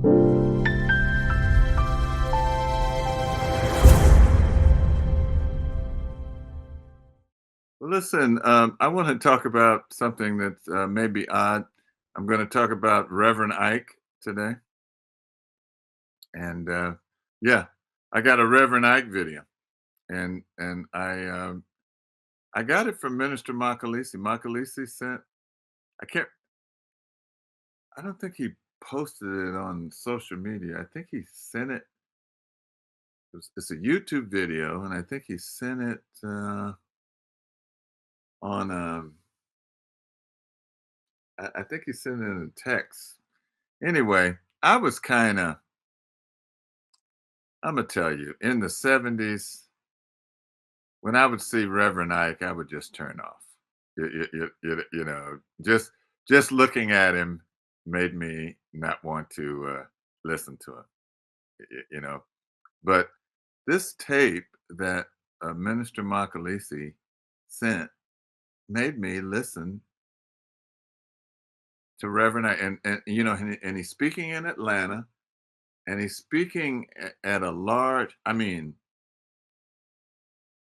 Well, listen, I want to talk about something that's maybe odd. I'm going to talk about Reverend Ike today. And yeah, I got a Reverend Ike video, and I got it from Minister Makalisi. Makalisi sent. I can't. I don't think he posted it on social media. I think he sent it. It's a YouTube video, and I think he sent it on. I think he sent it in a text. Anyway, I was kind of. I'm gonna tell you, in the '70s, when I would see Reverend Ike, I would just turn off. You know, just looking at him made me not want to listen to him. You know, but this tape that Minister Makalisi sent made me listen to Reverend Ike, and you know, and he's speaking in Atlanta, and he's speaking at a large. I mean,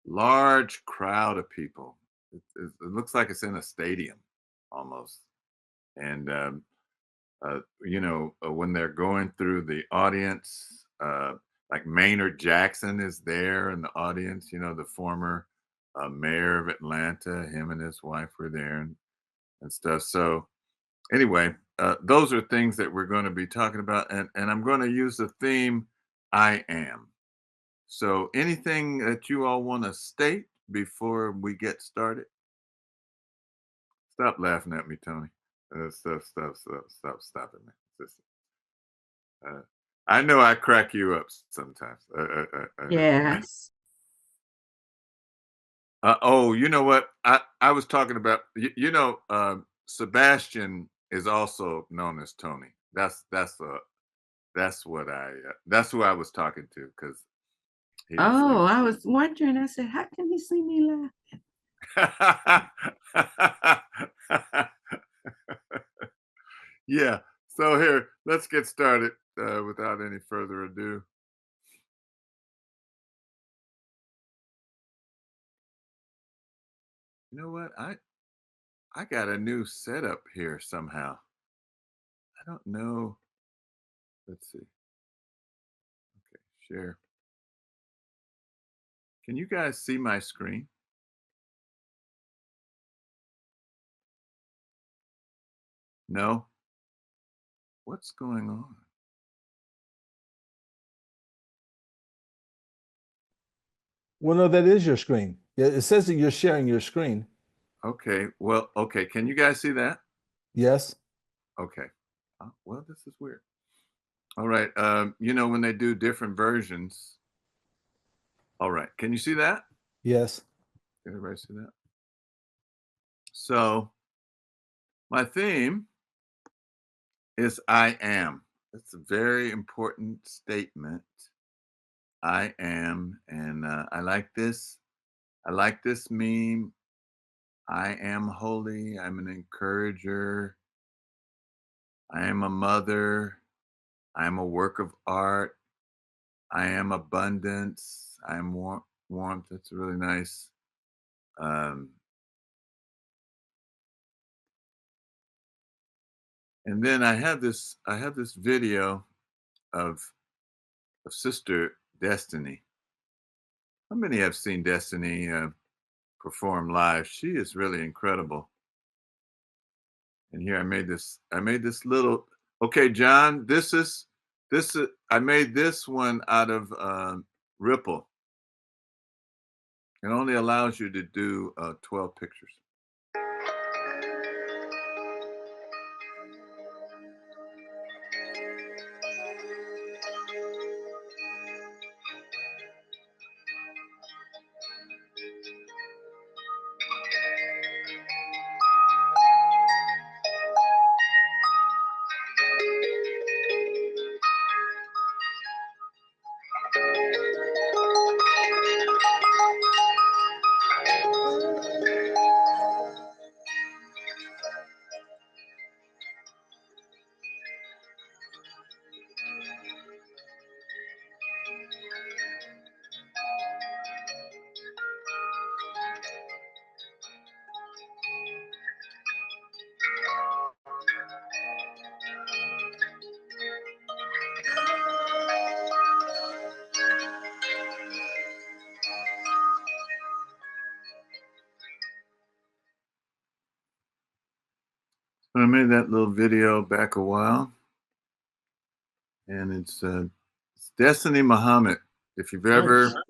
large crowd of people. It looks like it's in a stadium almost. And, you know, when they're going through the audience, like Maynard Jackson is there in the audience, you know, the former mayor of Atlanta, him and his wife were there and stuff. So, anyway, those are things that we're going to be talking about. And I'm going to use the theme I am. So, anything that you all want to state before we get started? Stop laughing at me, Tony. Stop it, man. Just, uh, I know I crack you up sometimes. I know. Yes. Oh, you know what? I was talking about. You know, Sebastian is also known as Tony. That's what that's who I was talking to because he Oh, was. I was wondering. I said, how can he see me laugh? Yeah. So here, let's get started without any further ado. You know what? I got a new setup here somehow. I don't know. Let's see. Okay, share. Can you guys see my screen? No. What's going on? Well, no, that is your screen. Yeah, it says that you're sharing your screen. Okay. Well, okay. Can you guys see that? Yes. Okay. Well, this is weird. All right. You know when they do different versions. All right. Can you see that? Yes. Can everybody see that? So my theme is I am. That's a very important statement. I am, and I like this. I like this meme. I am holy. I'm an encourager. I am a mother. I am a work of art. I am abundance. I am warmth. That's really nice. Um, and then I have this. I have this video of Sister Destiny. How many have seen Destiny perform live? She is really incredible. And here I made this little. Okay, John, this is I made this one out of Ripple. It only allows you to do 12 pictures. I made that little video back a while, and it's Destiny Muhammad. If you've ever, Oh,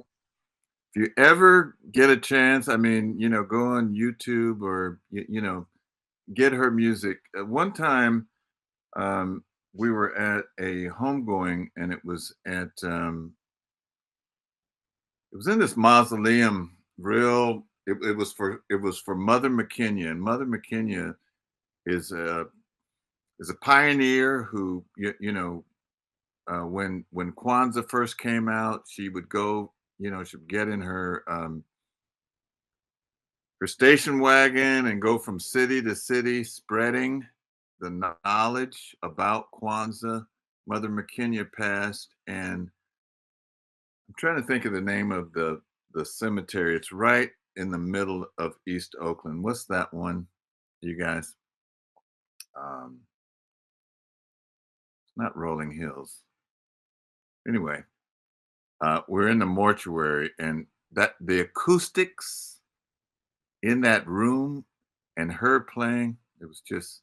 if you ever get a chance, I mean, go on YouTube or get her music. One time, um, we were at a homegoing, and it was in this mausoleum. It was for Mother McKinney, and Mother McKinney is a pioneer who when Kwanzaa first came out, she would go, she'd get in her station wagon and go from city to city, spreading the knowledge about Kwanzaa. Mother McKinney passed, and I'm trying to think of the name of the cemetery. It's right in the middle of East Oakland. What's that one, you guys? It's not Rolling Hills. Anyway, we're in the mortuary, and that the acoustics in that room and her playing, it's just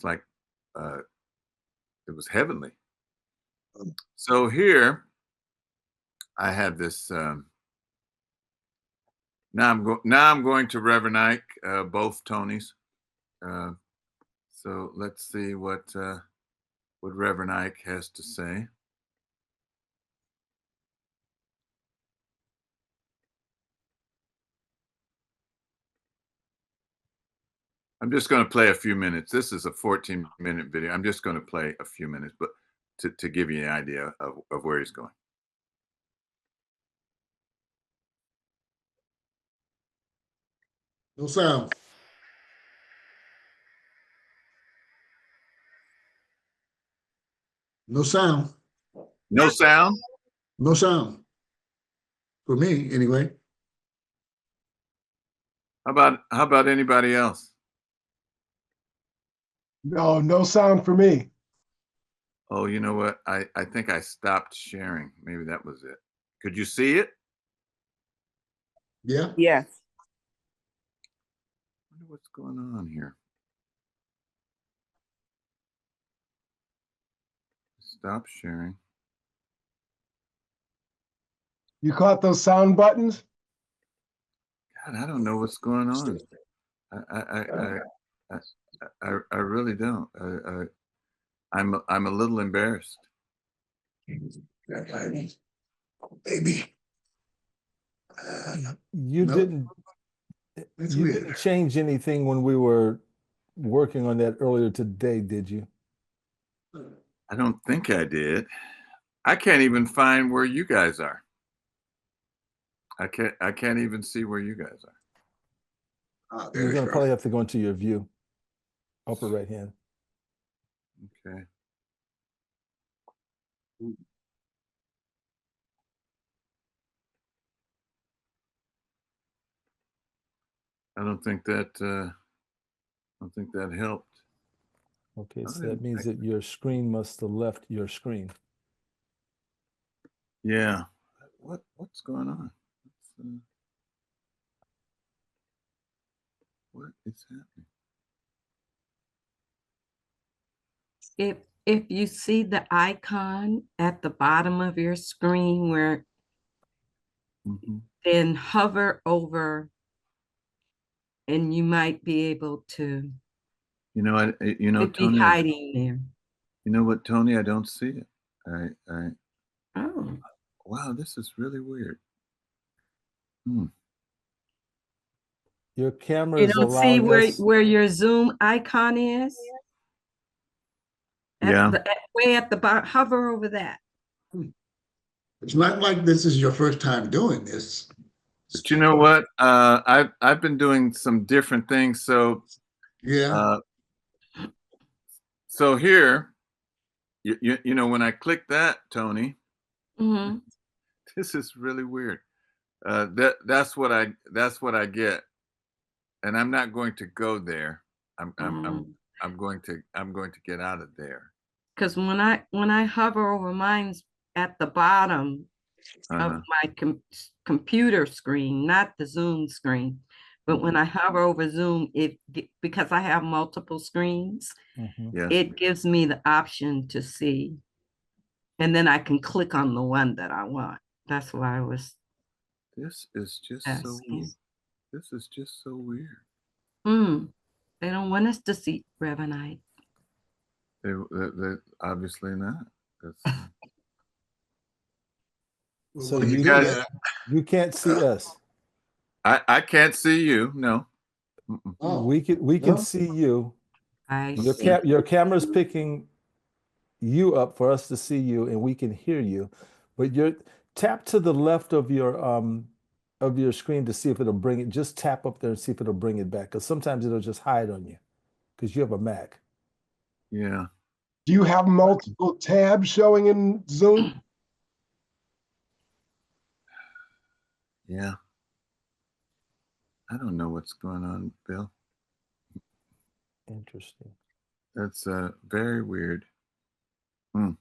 like uh, it was heavenly. So here I have this. Now I'm going to Reverend Ike, both Tonys. Uh, so let's see what Reverend Ike has to say. I'm just going to play a few minutes. This is a 14-minute video. I'm just going to play a few minutes, but to give you an idea of where he's going. no sound. No sound. No sound. No sound. For me, anyway. How about anybody else? No sound for me. Oh, you know what? I think I stopped sharing. Maybe that was it. Could you see it? Yeah. Yes. I wonder what's going on here. Stop sharing. You caught those sound buttons? God, I don't know what's going on. I really don't. I'm a little embarrassed. Baby. You No. didn't That's you weird. didn't change anything when we were working on that earlier today, did you? I don't think I did. I can't even find where you guys are. I can't even see where you guys are. Ah, You're gonna probably have to go into your view, upper right hand. Okay. I don't think that helped. Okay, so I that means that your screen must have left your screen. Yeah. What's going on? What is happening? If you see the icon at the bottom of your screen where Mhm. then hover over and you might be able to it'd be Tony, hiding there. you know what, Tony? I don't see it. I Oh. Wow, this is really weird. Hmm. Your camera You is don't see allowing us. where your Zoom icon is? Yeah. Way at the bottom, hover over that. It's not like this is your first time doing this. But you know what? I've been doing some different things. So Yeah. so here, when I click that, Tony, Mhm. this is really weird. That's what I get, and I'm not going to go there. I'm I'm I'm Mm. I'm going to get out of there. Because when I hover over mine's at the bottom of Uh-huh. my computer screen, not the Zoom screen. But when I hover over Zoom, because I have multiple screens, Yes. it gives me the option to see. And then I can click on the one that I want. That's why I was This is just so asking. weird. This is just so weird. They don't want us to see Reverend Ike. They obviously not. That's, So Well, you guys- can't, you can't see us. I can't see you. No. Mm-mm. Oh, We can no? see you. I Your see. your camera's picking you up for us to see you, and we can hear you. But you're tap to the left of your screen to see if it'll bring it. Just tap up there and see if it'll bring it back. Because sometimes it'll just hide on you because you have a Mac. Yeah. Do you have multiple tabs showing in Zoom? Yeah. I don't know what's going on, Bill. Interesting. That's very weird. Mhm.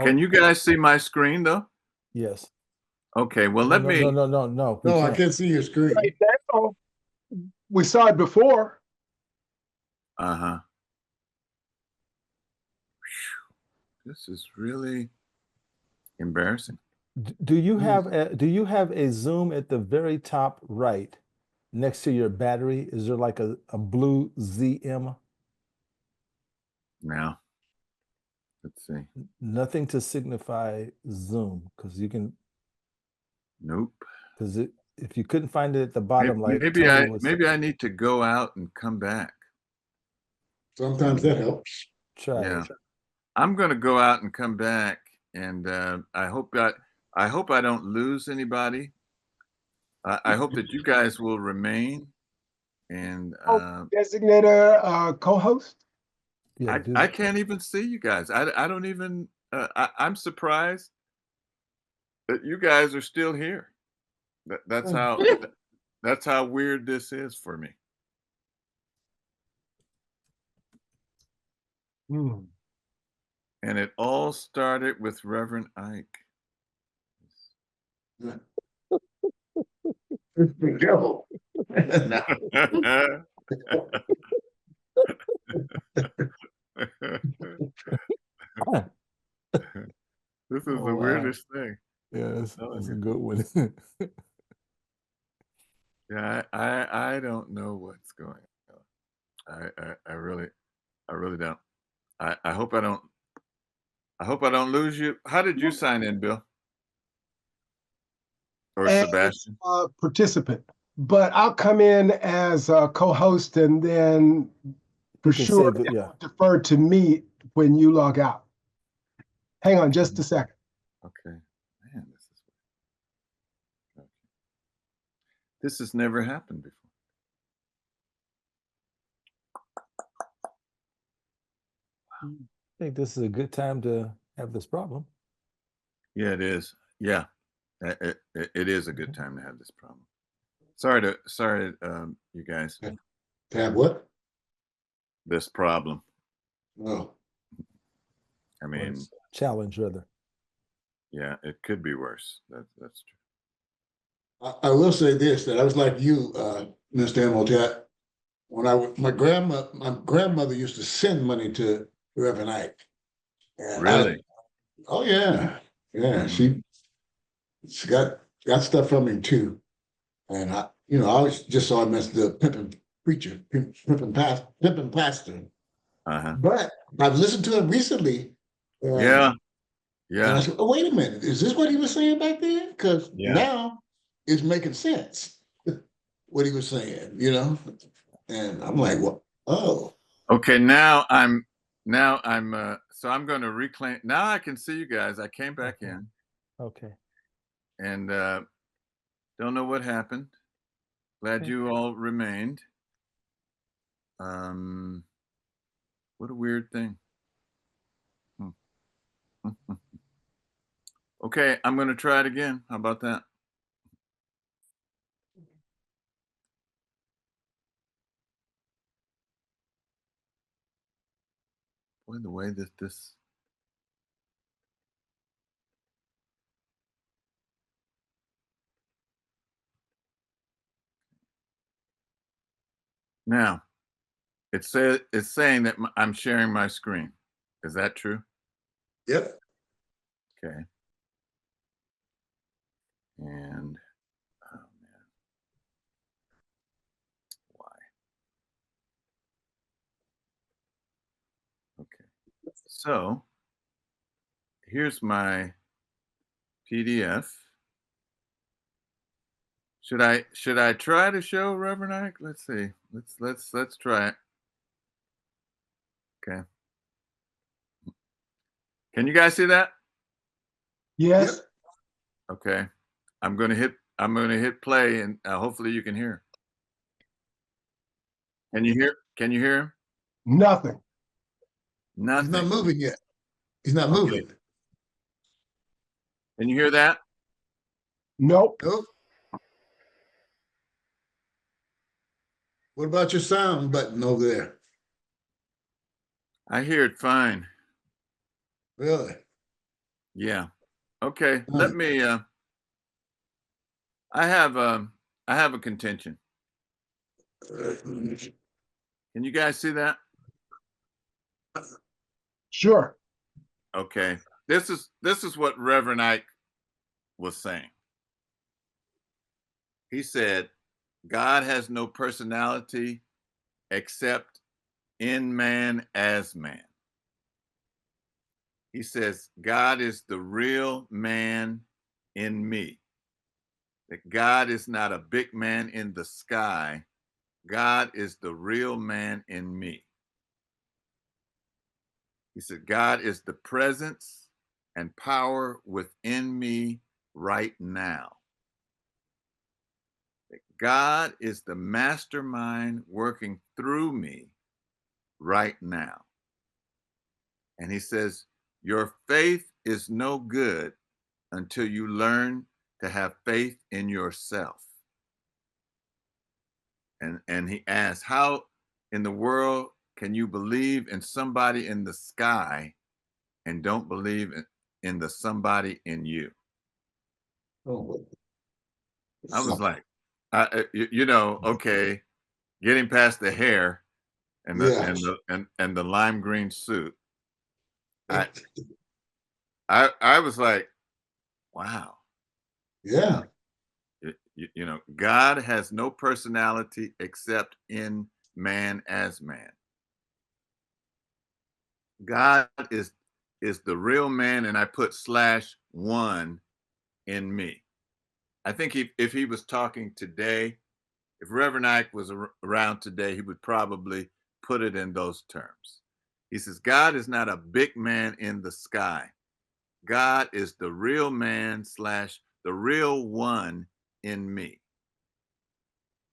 Can you guys see my screen though? Yes. Okay. Well, No, let no, me. no. We No, I can't. can't see your screen. Right now, we saw it before. Uh-huh. This is really embarrassing. Do you have a Zoom at the very top right next to your battery? Is there like a blue ZM? Now, let's see. Nothing to signify Zoom because you can Nope. because if you couldn't find it at the bottom, like Maybe Tony was maybe I need to go out and come back. Sometimes that helps. try. Yeah. I'm going to go out and come back, and I hope I don't lose anybody. I hope that you guys will remain, and Designate a co-host. Yeah, I can't even see you guys. I don't even. I'm surprised that you guys are still here. That's how weird this is for me. Hmm. And it all started with Reverend Ike. Go. This is Oh, the wow. weirdest thing. Yeah, that's Telling a you. good one. Yeah, I don't know what's going on. I really don't. I hope I don't lose you. How did you sign in, Bill? Or As Sebastian? a participant, but I'll come in as a co-host and then for You can sure save it, yeah. defer to me when you log out. Hang on just a second. Okay. Man, okay. This has never happened before. I think this is a good time to have this problem. Yeah, it is. Yeah, it is a good time to have this problem. Sorry, you guys, Tab what? this problem. Oh, I mean, Challenge rather. yeah, it could be worse. That's true. I will say this, that I was like you, Mr. Imhotep. When my grandmother used to send money to Reverend Ike. And Really? oh yeah, yeah. Mhm. She got stuff from him too. And I always just saw him as the pimping preacher, pimping pastor. Uh-huh. But I've listened to him recently. And, Yeah. And Yeah. I said, oh, wait a minute. Is this what he was saying back then? Because Yeah. now it's making sense what he was saying, And I'm like, well, oh. Okay, so I'm going to reclaim. Now I can see you guys. I came back Okay. in Okay. and don't know what happened. Glad Okay. you all remained. What a weird thing. Okay, I'm going to try it again. How about that? Boy, the way that this. Now, it's saying that I'm sharing my screen. Is that true? Yep. Okay. And oh man, why? Okay. So here's my PDF. Should I try to show Reverend Ike? Let's see. Let's try it. Okay. Can you guys see that? Yes. Yep. Okay. I'm gonna hit play and hopefully you can hear. Can you hear? Can you hear him? Nothing. He's not Nothing. moving yet. He's not Okay. moving. Can you hear that? Nope. Nope. What about your sound button over there? I hear it fine. Really? Yeah. Okay. Huh. Let me I have a contention. Can you guys see that? Sure. Okay. This is what Reverend Ike was saying. He said, God has no personality except in man as man. He says, God is the real man in me. That God is not a big man in the sky. God is the real man in me. He said, God is the presence and power within me right now. God is the mastermind working through me right now. And he says, your faith is no good until you learn to have faith in yourself. And he asks, how in the world can you believe in somebody in the sky and don't believe in the somebody in you? Oh. I was like, okay, getting past the hair and Yeah. the lime green suit. I was like, wow, Yeah. God has no personality except in man as man. God is the real man, and I put /1 in me. I think if he was talking today, if Reverend Ike was around today, he would probably put it in those terms. He says, God is not a big man in the sky. God is the real man / the real one in me.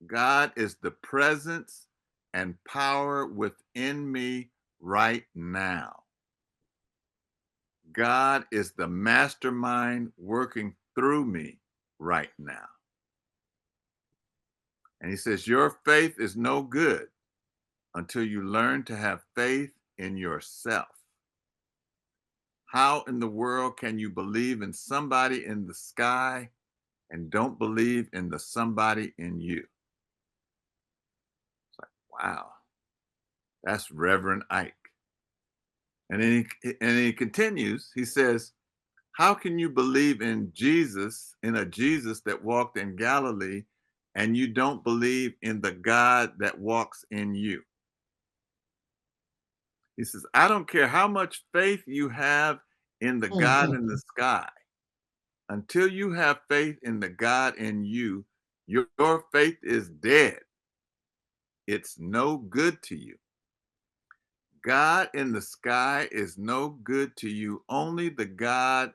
God is the presence and power within me right now. God is the mastermind working through me right now. And he says, your faith is no good until you learn to have faith in yourself. How in the world can you believe in somebody in the sky and don't believe in the somebody in you? It's like, wow, that's Reverend Ike. And then he continues, he says, how can you believe in Jesus, in a Jesus that walked in Galilee, and you don't believe in the God that walks in you? He says, I don't care how much faith you have in the God in the sky. Until you have faith in the God in you, your faith is dead. It's no good to you. God in the sky is no good to you. Only the God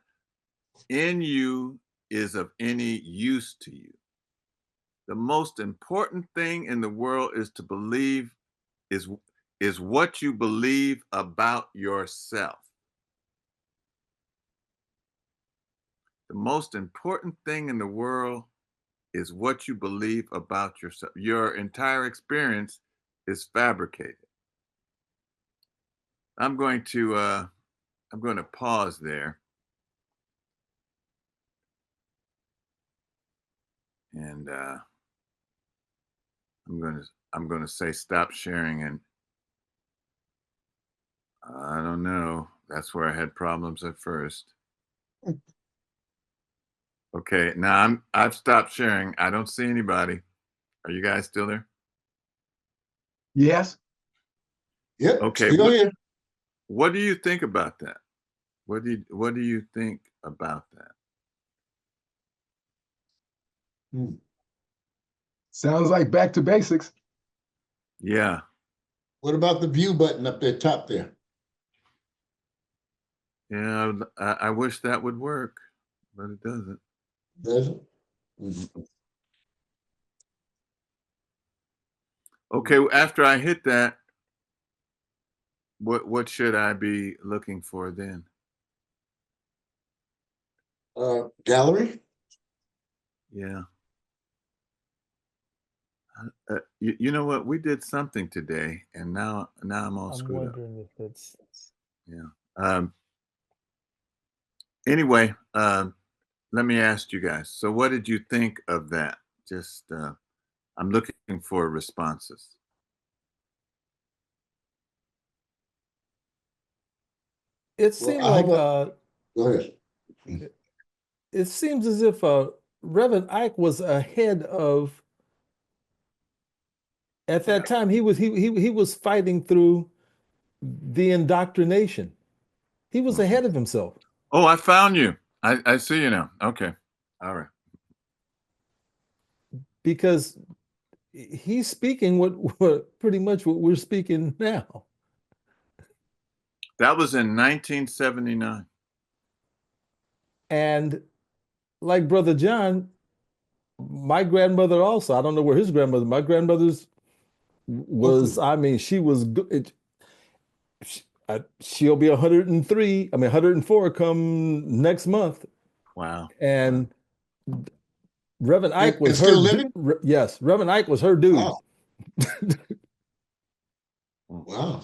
in you is of any use to you. The most important thing in the world is to believe is is what you believe about yourself. The most important thing in the world is what you believe about yourself. Your entire experience is fabricated. I'm going to pause there and I'm gonna say stop sharing, and I don't know. That's where I had problems at first. Okay, now I've stopped sharing. I don't see anybody. Are you guys still there? Yes. Yep, Okay, still here. what do you think about that? What do you think about that? Hmm. Sounds like back to basics. Yeah. What about the view button up there, top there? Yeah, I wish that would work, but it doesn't. Does it? Mm-mm. Okay, after I hit that, what should I be looking for then? Gallery? Yeah. You know what? We did something today, and now I'm all I'm screwed up. wondering if it's Yeah. Anyway, let me ask you guys. So, what did you think of that? Just, I'm looking for responses. it Well, seemed how like about, go ahead. it seems as if Reverend Ike was ahead of at that time he was fighting through the indoctrination. He was Mhm. ahead of himself Oh, I found you. I see you now. Okay. All right. because he's speaking what pretty much what we're speaking now. That was in 1979. And like Brother John, my grandmother also, I don't know where his grandmother, my grandmother's was, Okay. I mean, she was good. She'll be 103, I mean 104 come next month. Wow. Wow. And Reverend Ike And was still her, living? yes, Reverend Ike was her dude. Wow. Mm. Wow.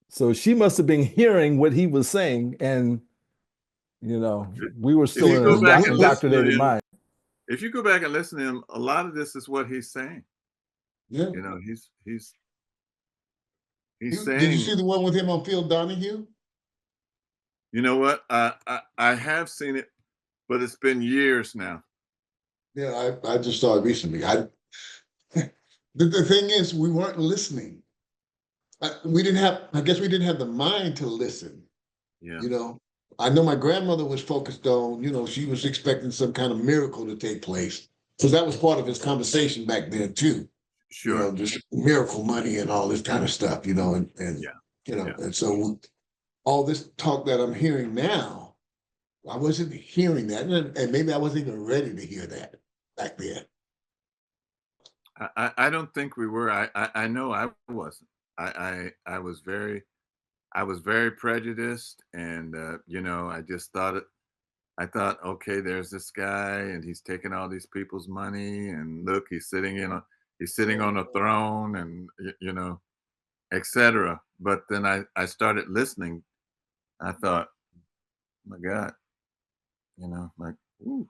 So she must have been hearing what he was saying. And, we were If still you in go an back and listen to indoctrinated him, mind. if you go back and listen to him, a lot of this is what he's saying. Yeah. You know, he's Did you saying, see the one with him on Phil Donahue? you know what? I have seen it, but it's been years now. Yeah, I just saw it recently. The thing is, we weren't listening. I guess we didn't have the mind to listen. Yeah. You know, I know my grandmother was focused on, she was expecting some kind of miracle to take place. So that was part of his conversation back then too. Sure. Just miracle money and all this kind of stuff, Yeah. Yeah. and so all this talk that I'm hearing now, I wasn't hearing that. And maybe I wasn't even ready to hear that back then. I don't think we were. I know I wasn't. I was very prejudiced, and I just thought it. I thought, okay, there's this guy, and he's taking all these people's money, and look, he's sitting on a throne, and etc. But then I started listening. I thought, my God, like, ooh,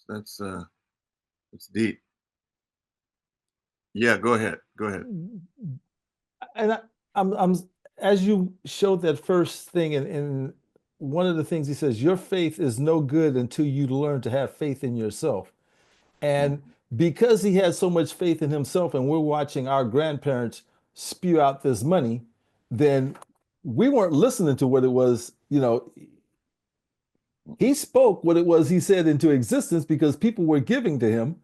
that's it's deep. Yeah, go ahead. Go ahead. And I'm as you showed that first thing, and one of the things he says, your faith is no good until you learn to have faith in yourself. Mm. And because he had so much faith in himself, and we're watching our grandparents spew out this money, then we weren't listening to what it was, he spoke what it was he said into existence because people were giving to him,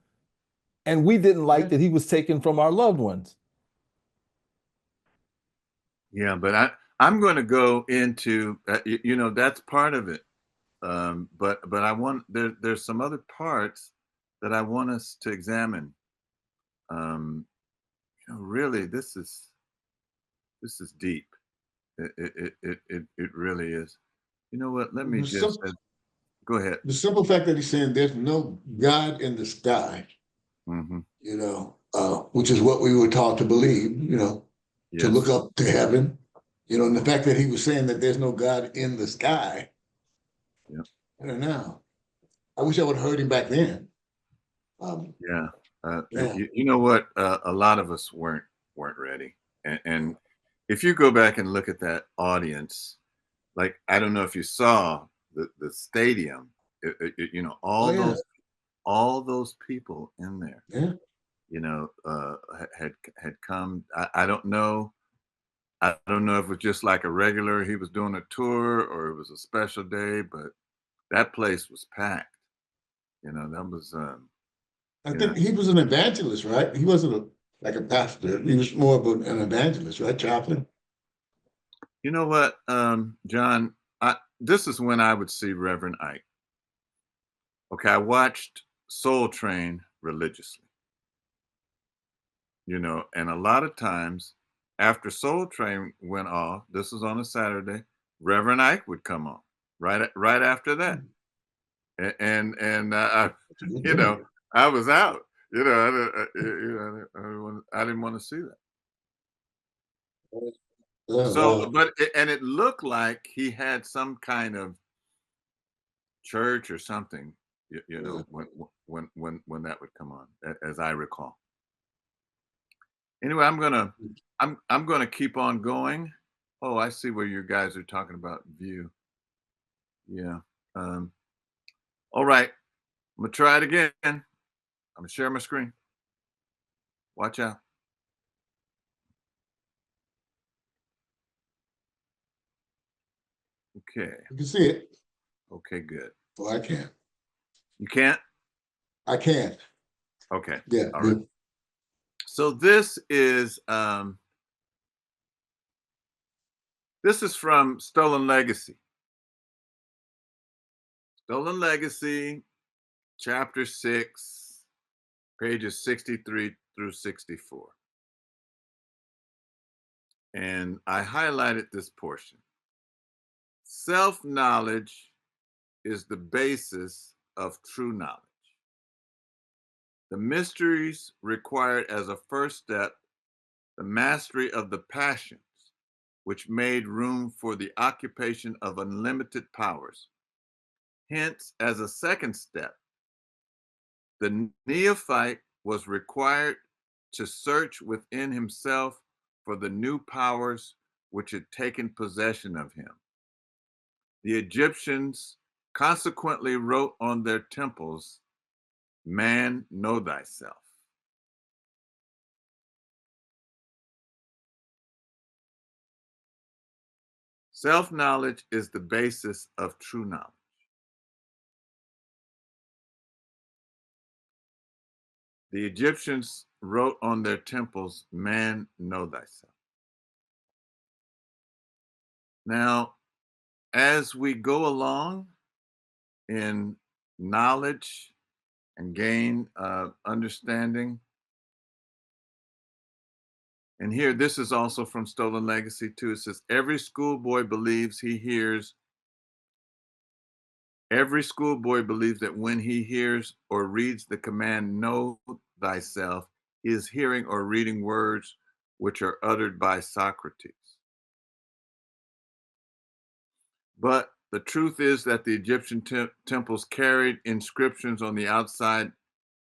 and we didn't like Yeah. that he was taken from our loved ones. Yeah, but I'm going to go into that's part of it. But I want there's some other parts that I want us to examine. Really, this is deep. It really is. You know what? Let me The just simple, go ahead. the simple fact that he's saying there's no God in the sky, Hmm. which is what we were taught to believe, to look Yes. up to heaven, and the fact that he was saying that there's no God in the sky, Yeah. I don't know. I wish I would have heard him back then. Um, Yeah. Yeah. You know what? A lot of us weren't ready, and if you go back and look at that audience, like I don't know if you saw the stadium, you know, Oh yeah. all those people in there, Yeah. you know, had come. I don't know. I don't know if it was just like a regular. He was doing a tour, or it was a special day, but that place was packed. You know, that was I you know. think he was an evangelist, right? He wasn't like a pastor. He was more of an evangelist, right, chaplain? You know what, John? This is when I would see Reverend Ike. Okay, I watched Soul Train religiously, you know, and a lot of times after Soul Train went off, this was on a Saturday, Reverend Ike would come on right after that, and That's a good you know, thing. I was out. You know, I didn't want to see that. Yeah, So, well, but and it looked like he had some kind of church or something, you yeah. know, when that would come on, as I recall. Anyway, I'm gonna keep on going. Oh, I see where you guys are talking about view. Yeah. Um, all right, I'm gonna try it again. I'm gonna share my screen. Watch out. Okay. You can see it. Okay, good. Well, I can't. You can't? I can't. Okay. Yeah, All right. good. So this is from Stolen Legacy. Stolen Legacy, chapter 6, pages 63 through 64. And I highlighted this portion. Self knowledge is the basis of true knowledge. The mysteries required as a first step the mastery of the passions, which made room for the occupation of unlimited powers. Hence, as a second step, the neophyte was required to search within himself for the new powers which had taken possession of him. The Egyptians consequently wrote on their temples, "Man, know thyself." Self knowledge is the basis of true knowledge. The Egyptians wrote on their temples, "Man, know thyself." Now, as we go along in knowledge and gain understanding, and here this is also from Stolen Legacy too. It says, every schoolboy believes that when he hears or reads the command, "Know thyself," he is hearing or reading words which are uttered by Socrates. But the truth is that the Egyptian temples carried inscriptions on the outside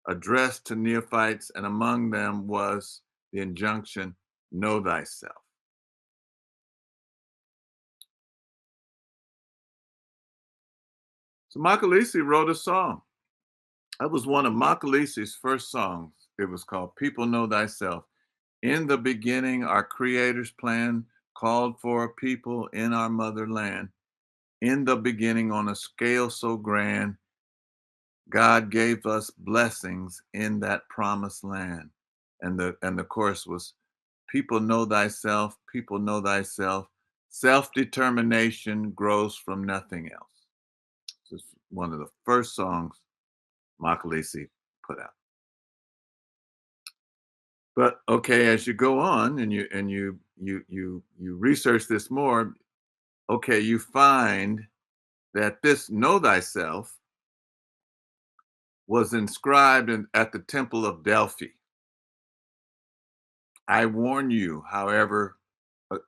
addressed to neophytes, and among them was the injunction, "Know thyself." So Makalisi wrote a song. That was one of Makalisi's first songs. It was called "People Know Thyself." In the beginning, our Creator's plan called for a people in our motherland. In the beginning, on a scale so grand, God gave us blessings in that promised land. And the chorus was, "People know thyself, people know thyself. Self-determination grows from nothing else." This is one of the first songs Makalisi put out. But okay, as you go on and you research this more, okay, you find that this "know thyself" was inscribed at the Temple of Delphi. I warn you, however,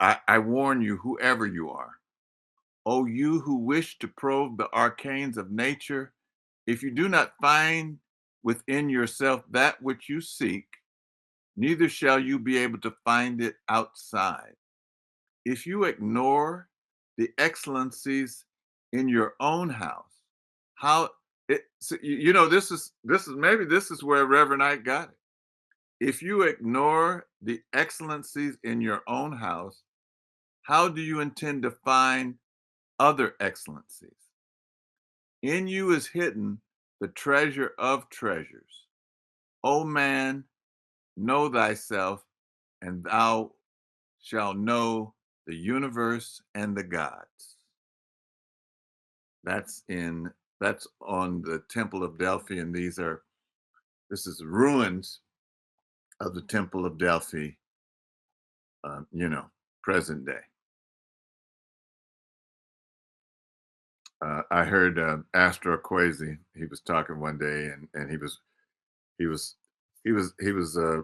I warn you, whoever you are, O you who wish to probe the arcanes of nature, if you do not find within yourself that which you seek, neither shall you be able to find it outside. If you ignore the excellencies in your own house, how it so, this is where Reverend Ike got it. If you ignore the excellencies in your own house, how do you intend to find other excellencies? In you is hidden the treasure of treasures. O man, know thyself, and thou shalt know the universe and the gods. That's on the Temple of Delphi, and this is ruins of the Temple of Delphi, you know, present day. I heard Astro Kwesi. He was talking one day, and he was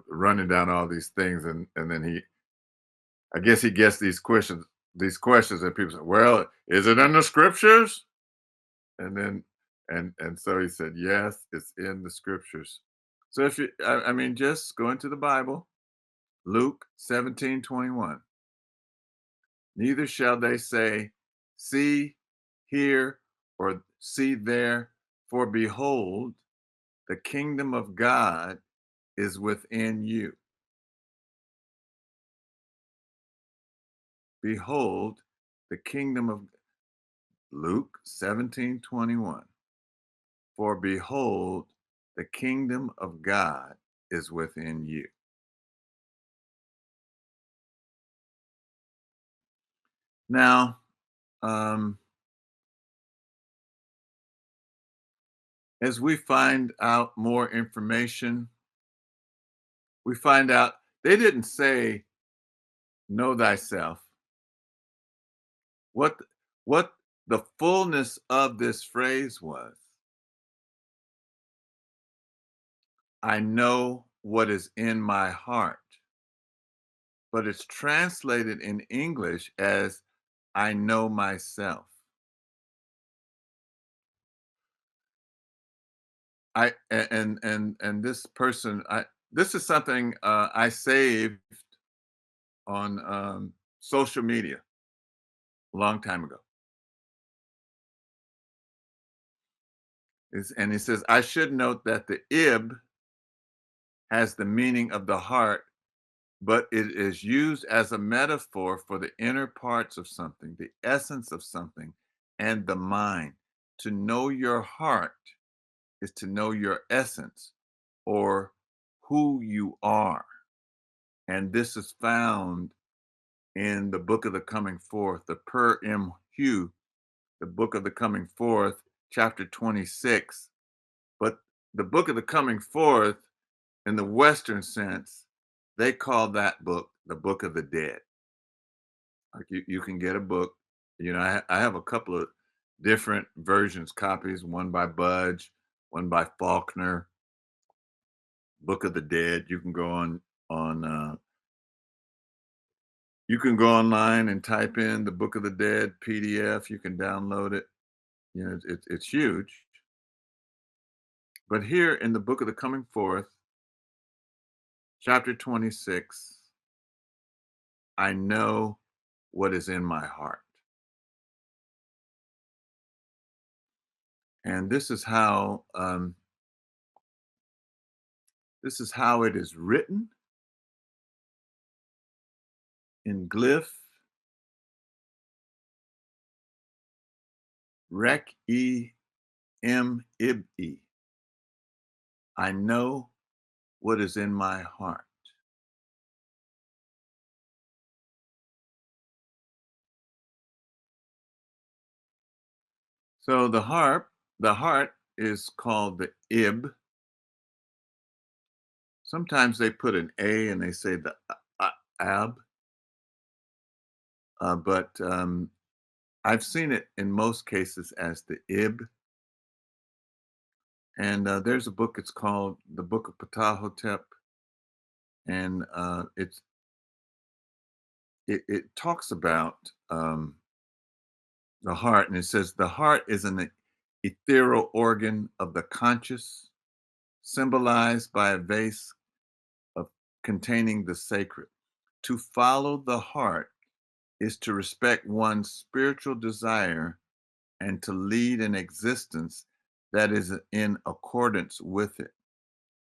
running down all these things, and then I guess he gets these questions, and people say, well, is it in the scriptures? And then and so he said, yes, it's in the scriptures. So if you I mean, just go into the Bible, Luke 17:21. Neither shall they say, see here, or see there, for behold, the kingdom of God is within you. Behold, the kingdom of Luke 17:21. For behold, the kingdom of God is within you. Now, as we find out more information, we find out they didn't say, know thyself. What, what the fullness of this phrase was, I know what is in my heart. But it's translated in English as I know myself. And this person, this is something I saved on social media a long time ago. And he says, I should note that the ib has the meaning of the heart, but it is used as a metaphor for the inner parts of something, the essence of something, and the mind. To know your heart is to know your essence or who you are. And this is found in the book of the coming forth, the Per M. Hugh, the book of the coming forth, chapter 26. But the book of the coming forth, in the Western sense, they call that book the book of the dead. Like you can get a book, you know, I have a couple of different versions, copies, one by Budge, one by Faulkner, Book of the Dead. You can go you can go online and type in the Book of the Dead PDF. You can download it. You know, it's huge. But here in the Book of the Coming Forth, chapter 26, I know what is in my heart. And this is how it is written in glyph Rek E M Ib E. I know what is in my heart. So the heart is called the Ib. Sometimes they put an A and they say the Ab, but I've seen it in most cases as the Ib. And there's a book, it's called the Book of Ptahhotep, and it talks about the heart, and it says the heart is an ethereal organ of the conscious, symbolized by a vase containing the sacred. To follow the heart is to respect one's spiritual desire and to lead an existence that is in accordance with it.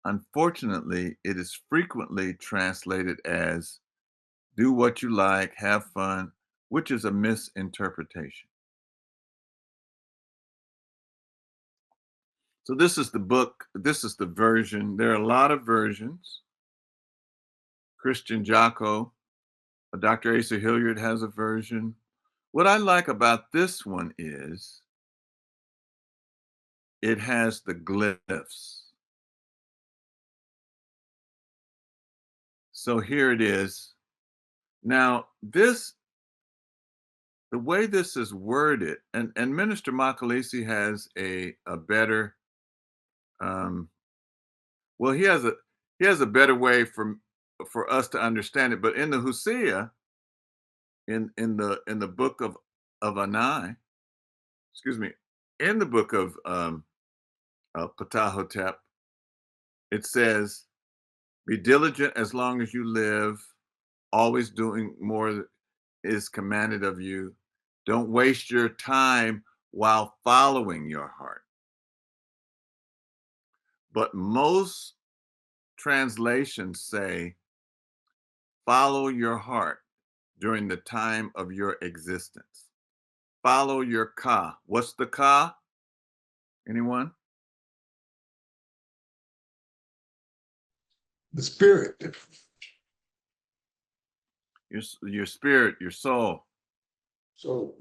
Unfortunately, it is frequently translated as do what you like, have fun, which is a misinterpretation. So this is the book, this is the version. There are a lot of versions. Christian Jocko, Dr. Asa Hilliard has a version. What I like about this one is it has the glyphs. So here it is. Now, the way this is worded, and Minister Makalisi has a better, well, he has a better way for us to understand it. But in the Hosea, in the book of Anai, excuse me, in the book of Ptahhotep, it says, "Be diligent as long as you live, always doing more is commanded of you. Don't waste your time while following your heart." But most translations say, "Follow your heart during the time of your existence." Follow your ka. What's the ka? Anyone? The spirit. Your spirit, your soul. So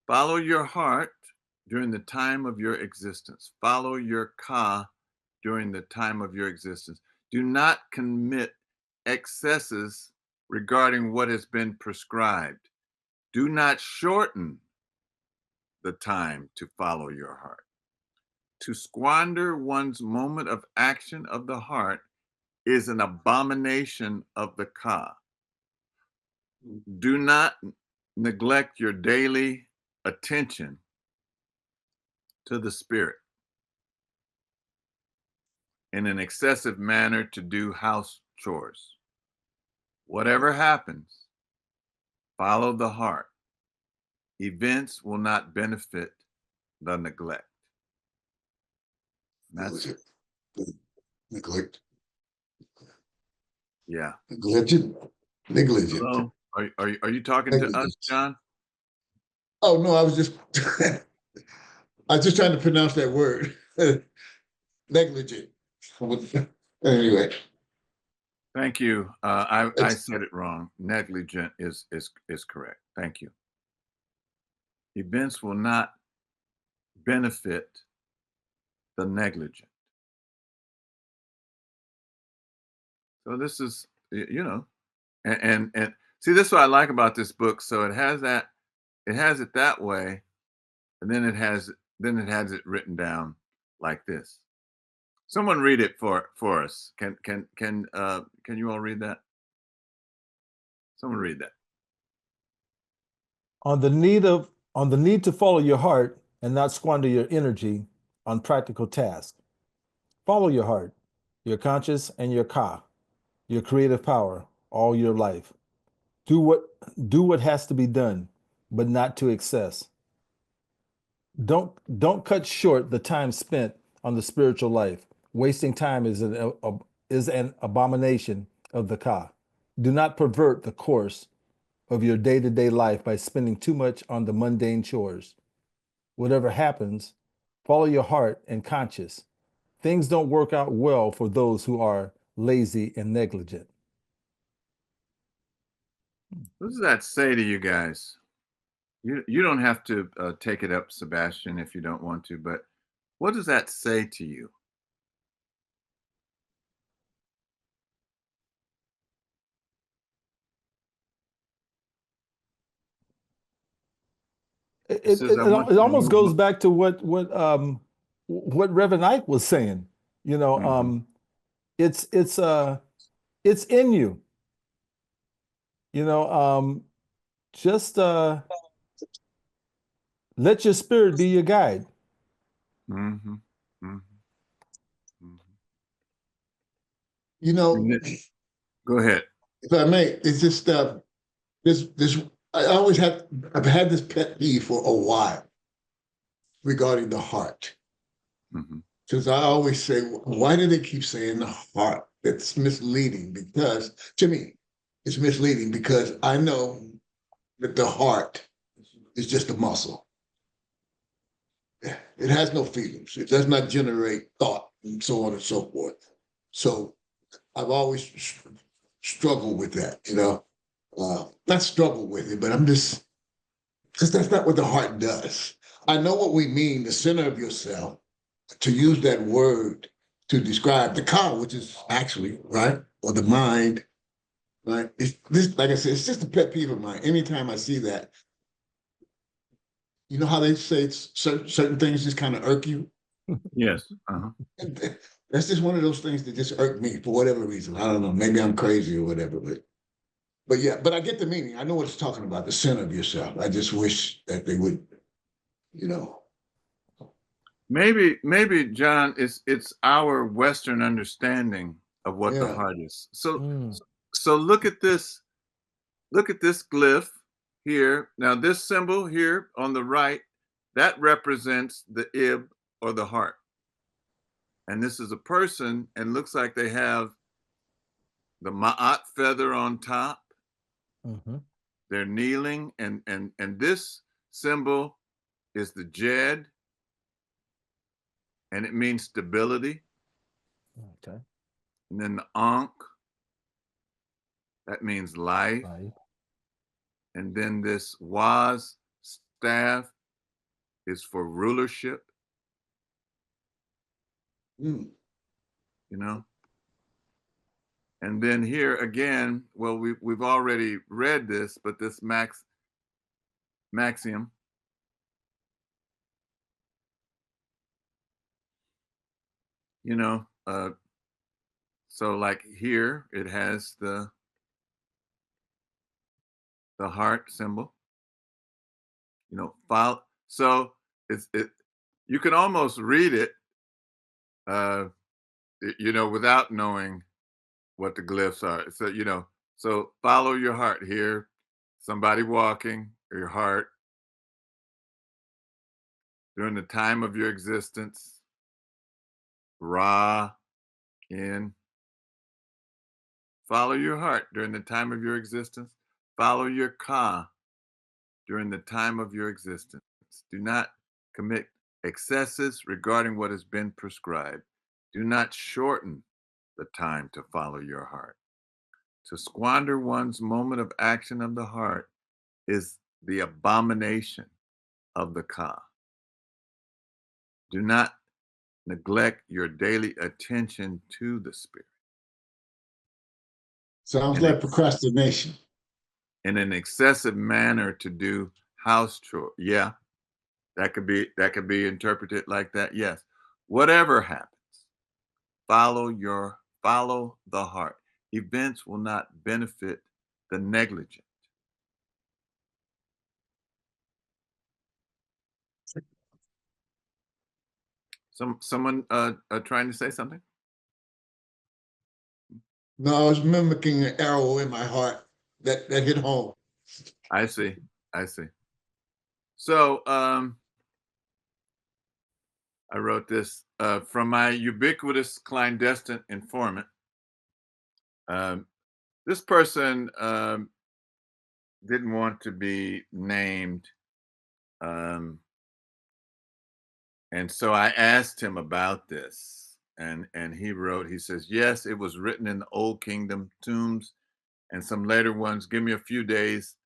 Follow your heart during the time of your existence. Follow your ka during the time of your existence. Do not commit excesses regarding what has been prescribed. Do not shorten the time to follow your heart. To squander one's moment of action of the heart is an abomination of the ka. Do not neglect your daily attention to the spirit in an excessive manner to do house chores. Whatever happens, follow the heart. Events will not benefit the neglect. That's it. Neglect. Yeah. Negligent. Negligent. Hello? Are you talking to us, Negligence. John? Oh no, I was just trying to pronounce that word. Negligent. Anyway. Thank you. I It's, said it wrong. Negligent is correct. Thank you. Events will not benefit the negligent. So this is, and see, this is what I like about this book. So it has it that way, and then it has it written down like this. Someone read it for us. Can you all read that? Someone read that. On the need to follow your heart and not squander your energy on practical tasks. Follow your heart, your conscience, and your ka, your creative power, all your life. Do what has to be done, but not to excess. Don't cut short the time spent on the spiritual life. Wasting time is an abomination of the ka. Do not pervert the course of your day-to-day life by spending too much on the mundane chores. Whatever happens, follow your heart and conscience. Things don't work out well for those who are lazy and negligent. What does that say to you guys? You don't have to take it up, Sebastian, if you don't want to, but what does that say to you? It, says, it, I it want you to almost move. goes back to what Reverend Ike was saying. Mhm. It's in you. Just let your spirit be your guide. Mm-hmm. Mhm. Mhm. You know, Go ahead. if I may, it's just this. I've had this pet peeve for a while regarding the heart. Mhm. Since I always say, why do they keep saying the heart? It's misleading because, to me, it's misleading because I know that the heart is just a muscle. It has no feelings. It does not generate thought and so on and so forth. So I've always struggled with that, not struggled with it, but I'm just, because that's not what the heart does. I know what we mean, the center of yourself, to use that word to describe the car, which is actually, right, or the mind, right? It's this, like I said, it's just a pet peeve of mine. Anytime I see that, you know how they say certain things just kind of irk you? Yes. Uh-huh. That's just one of those things that just irk me for whatever reason. I don't know. Maybe I'm crazy or whatever, but yeah, but I get the meaning. I know what it's talking about, the center of yourself. I just wish that they would, you know. Maybe John, it's our Western understanding of what the Yeah. heart is. So Mm. so look at this. Look at this glyph here. Now this symbol here on the right, that represents the ib or the heart. And this is a person and looks like they have the ma'at feather on top. Mhm. They're kneeling and this symbol is the jed and it means stability. Okay. And then the ankh, that means life. Right. And then this was staff is for rulership, Mm. you know. And then here again, well, we've already read this, but this maxium, you know, so like here it has the heart symbol, you know, file. So it you can almost read it, uh, you know, without knowing what the glyphs are. So you know, so follow your heart here. Somebody walking, your heart during the time of your existence. Ra in. Follow your heart during the time of your existence. Follow your ka during the time of your existence. Do not commit excesses regarding what has been prescribed. Do not shorten the time to follow your heart. To squander one's moment of action of the heart is the abomination of the ka. Do not neglect your daily attention to the spirit. Sounds And like procrastination. in an excessive manner to do house chore. Yeah, that could be interpreted like that. Yes. Whatever happens, follow the heart. Events will not benefit the negligent. Someone trying to say something? No, I was mimicking an arrow in my heart that hit home. I see. I see. So I wrote this from my ubiquitous clandestine informant. Um, this person didn't want to be named. Um, and so I asked him about this, and he wrote. He says, "Yes, it was written in the Old Kingdom tombs, and some later ones. Give me a few days.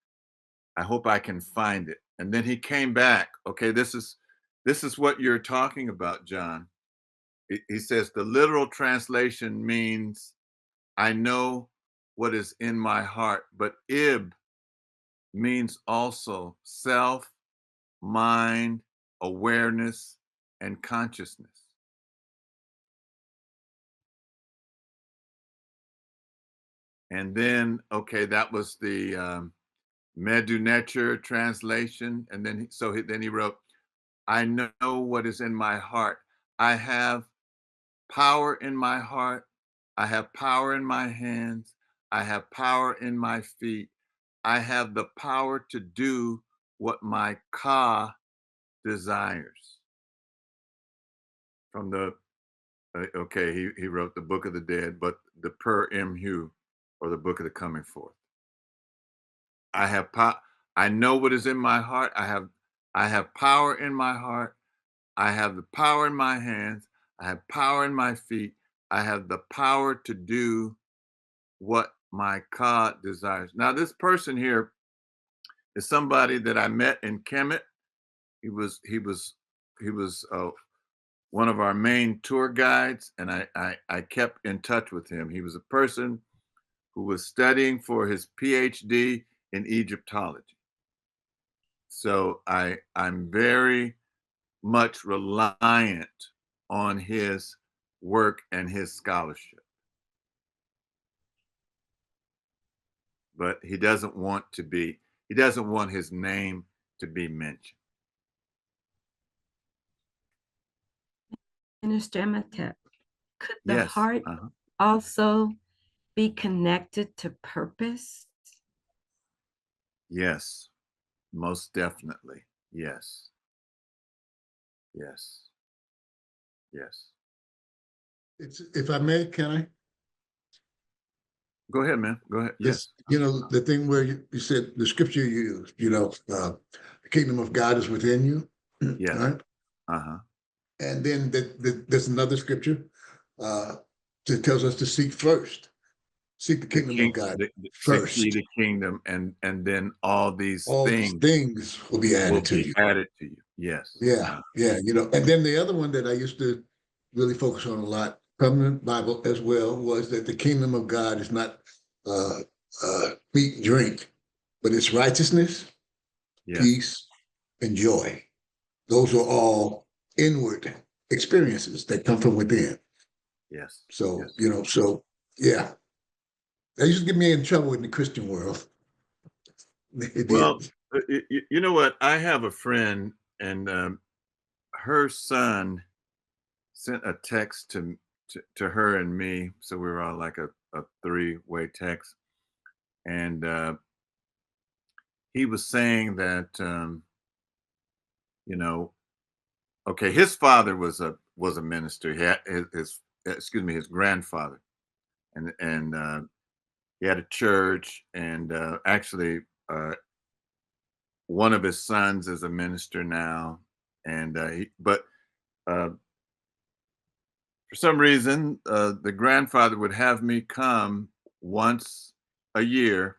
I hope I can find it." And then he came back. Okay, this is what you're talking about, John. He says the literal translation means, "I know what is in my heart," but ib means also self, mind, awareness, and consciousness. And then, okay, that was the Medu Necher translation. And then, then he wrote, "I know what is in my heart. I have power in my heart. I have power in my hands. I have power in my feet. I have the power to do what my ka desires. From the okay, he wrote the Book of the Dead, but the Per Imhu, or the Book of the Coming Forth. I have power. I know what is in my heart. I have power in my heart. I have the power in my hands. I have power in my feet. I have the power to do what my ka desires. Now, this person here is somebody that I met in Kemet. He was one of our main tour guides, and I kept in touch with him. He was a person who was studying for his PhD in Egyptology. So I'm very much reliant on his work and his scholarship. But he doesn't want his name to be mentioned. Minister Imhotep, could the Yes. heart also be connected to purpose? Yes, most definitely. Yes. Yes. Yes. If I may, can I? Go ahead, man. Go ahead. Yes. The thing where you said the scripture you used, the kingdom of God is within you. Yes. Right? Uh-huh. And then there's another scripture that tells us to seek first. Seek the kingdom of God first. Seek the kingdom, and then all these things will be added to you. Added to you. Yes. Yeah. And then the other one that I used to really focus on a lot from the Bible as well was that the kingdom of God is not meat and drink, but it's righteousness, peace, and joy. Those are all inward experiences that come from within. Yes. So, yeah. That used to get me in trouble in the Christian world. Well, you know what? I have a friend, and her son sent a text to her and me. So we were all like a three-way text. And he was saying that, okay, his father was a minister. He had his grandfather, and he had a church, and actually, one of his sons is a minister now, and but for some reason, the grandfather would have me come once a year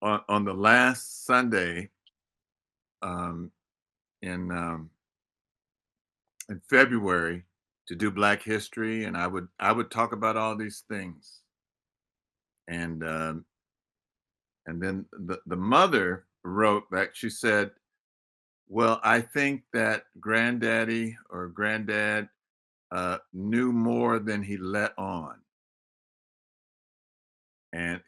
on the last Sunday um, in February to do Black History, and I would talk about all these things, and then the mother wrote back. She said, "Well, I think that granddaddy or granddad knew more than he let on." And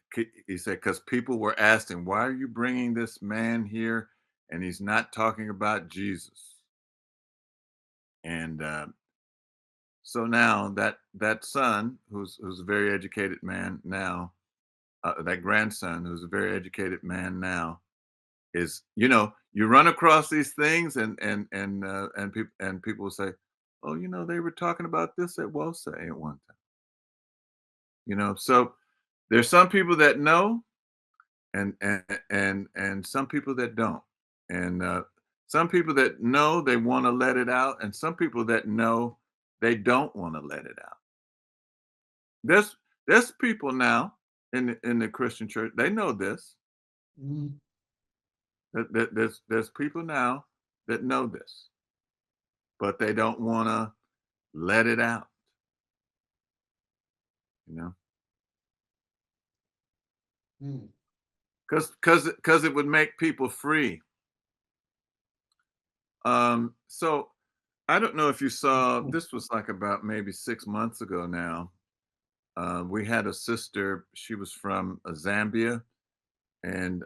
he said, because people were asking, why are you bringing this man here? And he's not talking about Jesus. And so now that son, who's a very educated man now, that grandson, who's a very educated man now, is, you run across these things, and people will say, oh, they were talking about this at Wose at one time. So there's some people that know, and some people that don't, and some people that know they want to let it out, and some people that know they don't want to let it out. There's people now in the Christian church, they know this. Mhm. There's people now that know this, but they don't want to let it out, you know Mm. because it would make people free. So I don't know if you saw, this was like about maybe 6 months ago now. We had a sister, she was from Zambia, and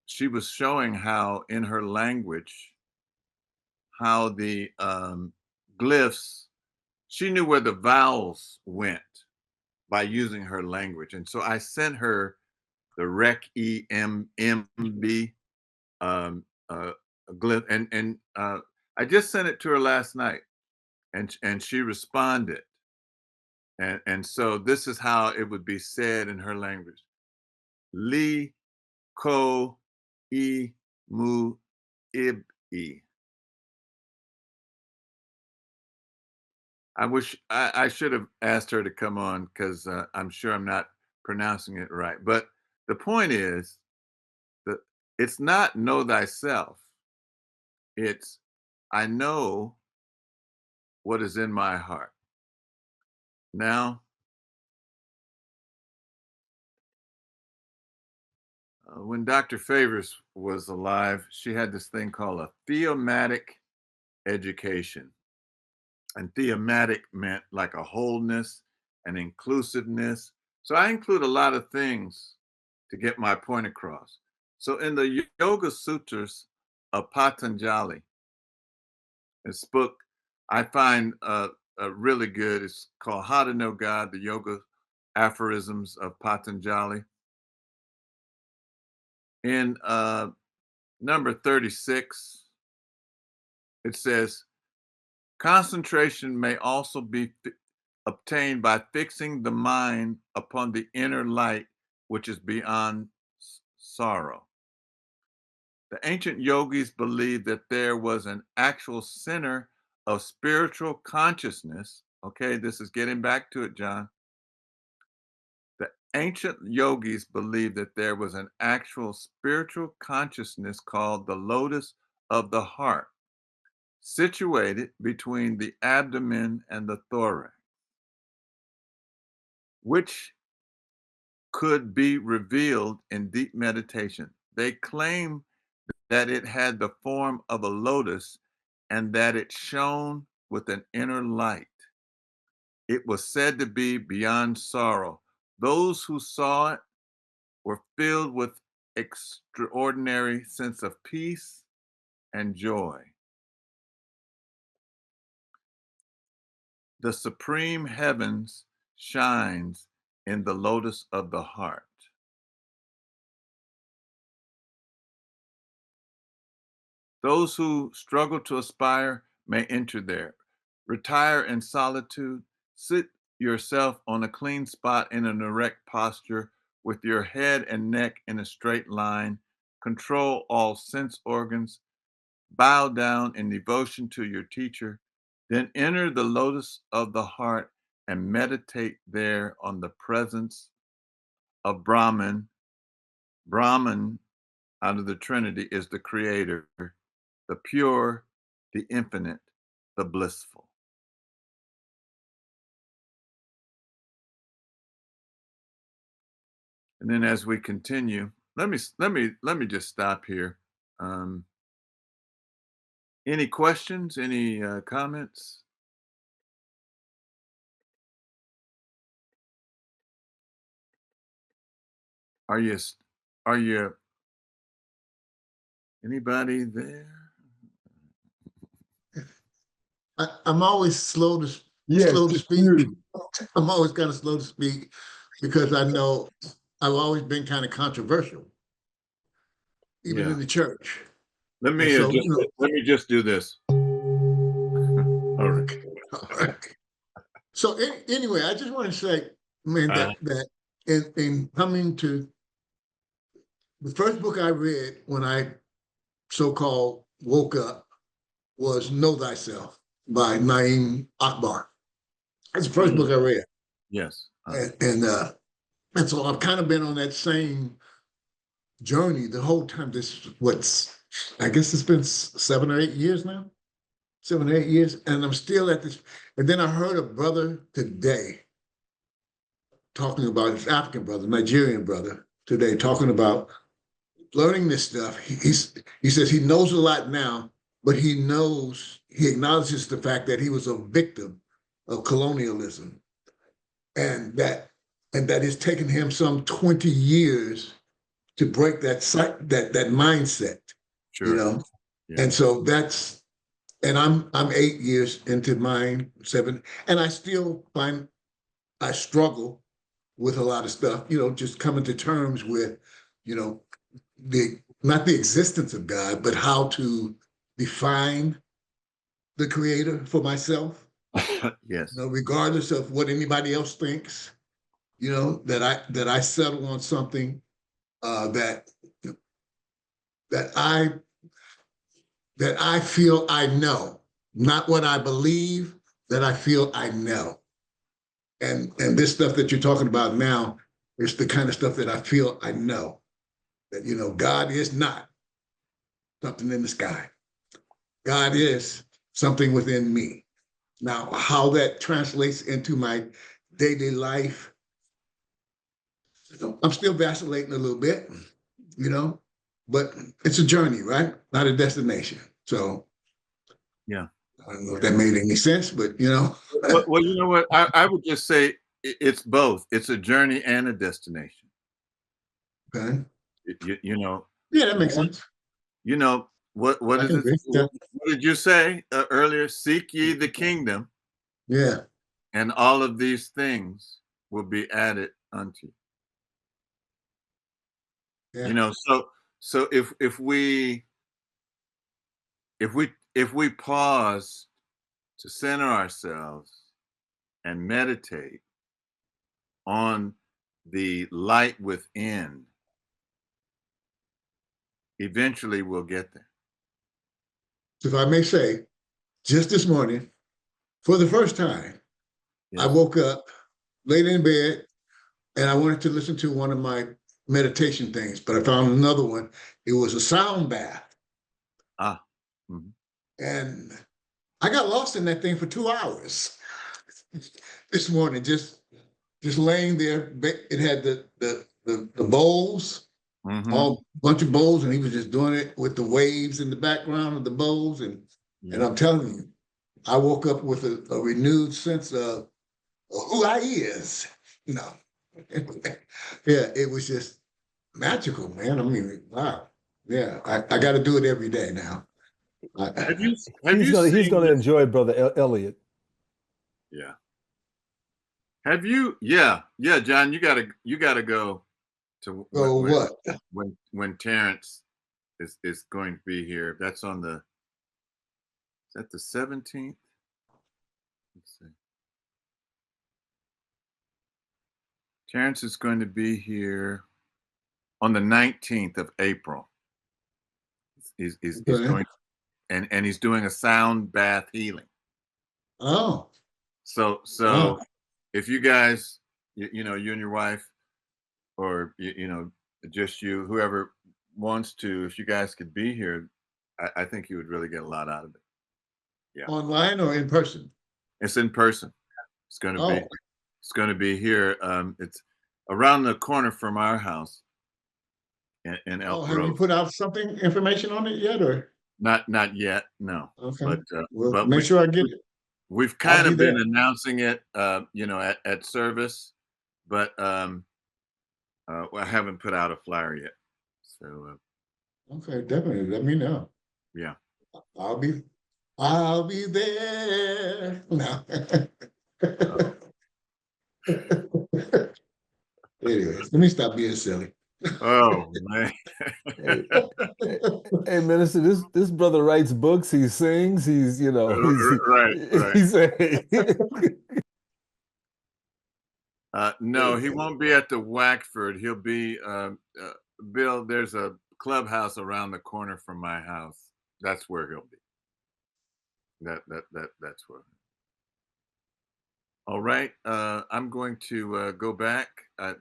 she was showing how in her language, how glyphs, she knew where the vowels went by using her language. And so I sent her the Rec EMB glyph, and I just sent it to her last night, and she responded. And so this is how it would be said in her language: Li ko e mu ib e. I should have asked her to come on, because I'm sure I'm not pronouncing it right. But the point is that it's not know thyself. It's I know what is in my heart. Now, when Dr. Favors was alive, she had this thing called a thematic education. And thematic meant like a wholeness and inclusiveness. So I include a lot of things to get my point across. So in the Yoga Sutras of Patanjali, this book I find really good. It's called How to Know God, the Yoga Aphorisms of Patanjali. In number 36, it says, concentration may also be obtained by fixing the mind upon the inner light, which is beyond sorrow. The ancient yogis believed that there was an actual center of spiritual consciousness. Okay, this is getting back to it, John. The ancient yogis believed that there was an actual spiritual consciousness called the lotus of the heart, situated between the abdomen and the thorax, which could be revealed in deep meditation. They claim that it had the form of a lotus and that it shone with an inner light. It was said to be beyond sorrow. Those who saw it were filled with extraordinary sense of peace and joy. The supreme heavens shines in the lotus of the heart. Those who struggle to aspire may enter there. Retire in solitude. Sit yourself on a clean spot in an erect posture with your head and neck in a straight line. Control all sense organs. Bow down in devotion to your teacher. Then enter the lotus of the heart and meditate there on the presence of Brahman. Brahman, out of the Trinity, is the creator, the pure, the infinite, the blissful. And then as we continue, let me just stop here. Any questions? Any comments? Are you anybody there? I'm always slow to Yes, slow to it's speak. you. I'm always kind of slow to speak because I know I've always been kind of controversial, even Yeah. in the church. Let And me so, let me just do this. All right. all right. So anyway, I just want to say, man, that in coming to the first book I read when I so-called woke up was Know Thyself by Naeem Akbar. That's the first book I read. Yes. And so I've kind of been on that same journey the whole time. I guess it's been 7 or 8 years now, 7 or 8 years, and I'm still at this. And then I heard a brother today talking about his African brother, Nigerian brother today, talking about learning this stuff. He says he knows a lot now, but he acknowledges the fact that he was a victim of colonialism, and that it's taken him some 20 years to break that mindset, Sure. know. Yeah. And so that's and I'm 8 years into mine, 7, and I still find I struggle with a lot of stuff, just coming to terms with, you know, the not the existence of God, but how to define the creator for myself, Yes. regardless of what anybody else thinks, that I settle on something that that I that I feel I know, not what I believe, that I feel I know. And this stuff that you're talking about now is the kind of stuff that I feel I know. That God is not something in the sky. God is something within me. Now, how that translates into my daily life, I'm still vacillating a little bit, you know, but it's a journey, right? Not a destination. So Yeah. I don't know if that made any sense, but Well, you know what? I would just say it's both. It's a journey and a destination. okay. You know, Yeah, that makes one, sense. what I is can it? agree. Yeah. What did you say earlier? Seek ye the kingdom, Yeah. and all of these things will be added unto you. Yeah. So if we pause to center ourselves and meditate on the light within, eventually we'll get there. So if I may say, just this morning, for the first time, I Yes. woke up late in bed and I wanted to listen to one of my meditation things, but I found another one. It was a sound bath. Ah. Mhm. And I got lost in that thing for 2 hours this morning, just laying there. It had the bowls, Mhm. all bunch of bowls, and he was just doing it with the waves in the background of the bowls. And Yeah. I'm telling you, I woke up with a renewed sense of who I is. You know, yeah, it was just magical, man. I mean, wow. Yeah, I got to do it every day now. Have you have He's you gonna he's seen gonna this? enjoy Brother Elliot. Yeah. Have you? Yeah. Yeah, John, you gotta go to So what? when Terrence is going to be here. That's on the is that the 17th? Let's see. Terrence is going to be here on the 19th of April. He's Okay. going and he's doing a sound bath healing. Oh, So wow. if you guys, you and your wife, or just you, whoever wants to, if you guys could be here, I think you would really get a lot out of it. Yeah, Online or in person? it's in person. It's going to be Oh, it's going to be here. It's around the corner from our house in oh, Elk have you Grove. put out information on it yet, or? Not yet, no. Okay. But Well, but make we, sure I get we it. we've I'll kind be of been there. announcing it, at service, but I haven't put out a flyer yet. So Okay, definitely. Let me know. yeah. I'll be I'll be there. No. Anyways, let me stop being silly. Oh man. Hey, hey, hey, minister, this brother writes books, he sings, Right, right. he's a No, he won't be at the Wackford. He'll be Bill. There's a clubhouse around the corner from my house. That's where he'll be. That's where. All right. I'm going to go back.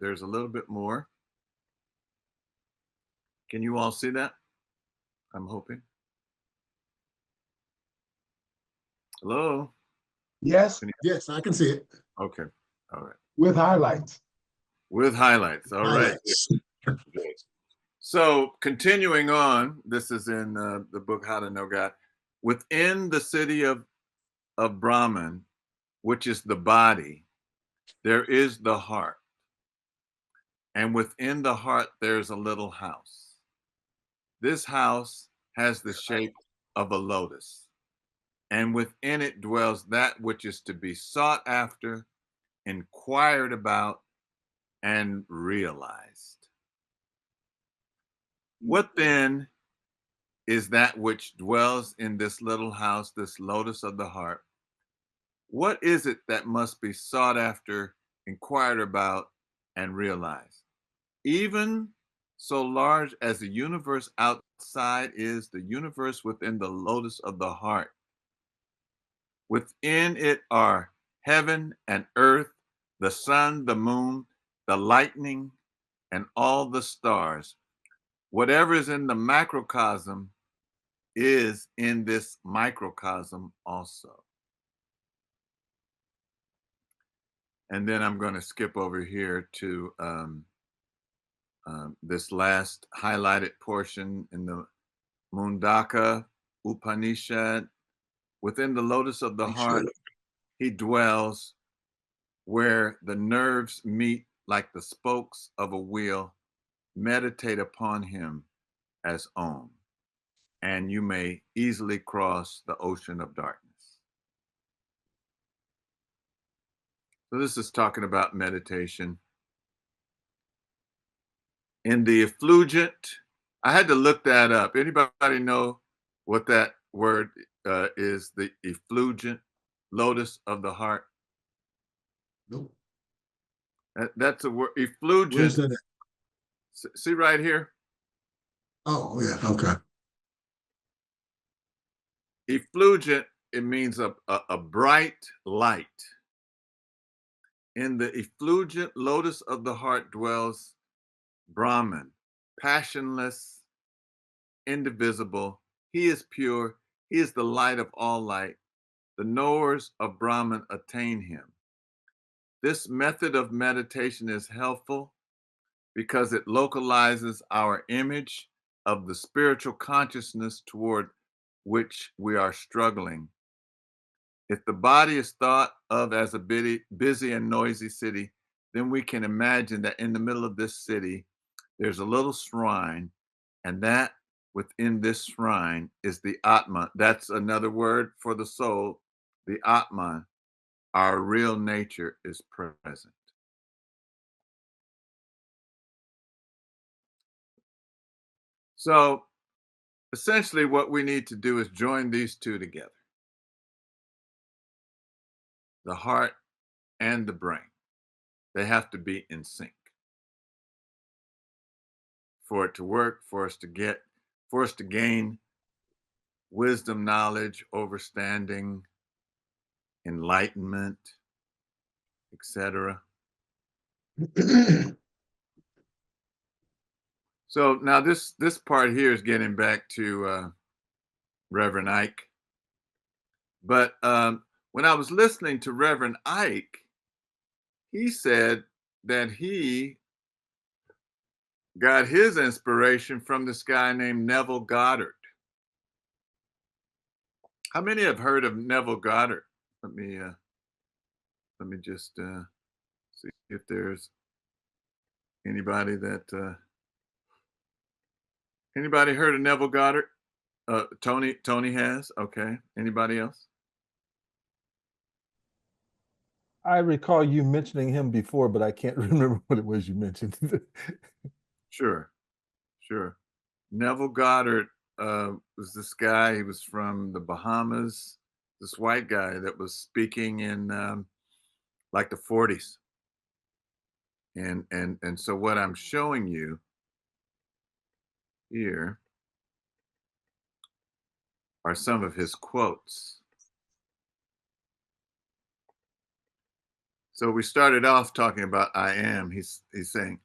There's a little bit more. Can you all see that? I'm hoping. Hello. Yes, Can you, Yes, I can see it. okay. All right. with highlights. With highlights. All right. Highlights. So continuing on, this is in the book How to Know God. Within the city of Brahman, which is the body, there is the heart. And within the heart, there's a little house. This house has the shape of a lotus. and within it dwells that which is to be sought after, inquired about, and realized. What then is that which dwells in this little house, this lotus of the heart? What is it that must be sought after, inquired about, and realized? Even so large as the universe outside is the universe within the lotus of the heart. Within it are heaven and earth, the sun, the moon, the lightning, and all the stars. Whatever is in the macrocosm is in this microcosm also. And then I'm going to skip over here to this last highlighted portion in the Mundaka Upanishad. Within the lotus of the heart, he dwells where the nerves meet like the spokes of a wheel. Meditate upon him as Om, and you may easily cross the ocean of darkness. So this is talking about meditation. In the effulgent, I had to look that up. Anybody know what that word is? The effulgent lotus of the heart. Nope. That's a word. Where's Effulgent. that at? See right here. Oh, yeah. Okay. Effulgent. It means a bright light. In the effulgent lotus of the heart dwells Brahman, passionless, indivisible. He is pure. He is the light of all light. The knowers of Brahman attain him. This method of meditation is helpful because it localizes our image of the spiritual consciousness toward which we are struggling. If the body is thought of as a busy and noisy city, then we can imagine that in the middle of this city, there's a little shrine, and that within this shrine is the Atma. That's another word for the soul, the Atman. Our real nature is present. So essentially, what we need to do is join these two together, the heart and the brain. They have to be in sync for it to work, for us to gain wisdom, knowledge, understanding, enlightenment, etc. So now this part here is getting back to Reverend Ike. But when I was listening to Reverend Ike, he said that he got his inspiration from this guy named Neville Goddard. How many have heard of Neville Goddard? Let me just see if there's anybody that anybody heard of Neville Goddard? Tony has. Okay. Anybody else? I recall you mentioning him before, but I can't remember what it was you mentioned. Sure. Neville Goddard was this guy. He was from the Bahamas. This white guy that was speaking in like the 40s. And so what I'm showing you here are some of his quotes. So we started off talking about I am. He's saying,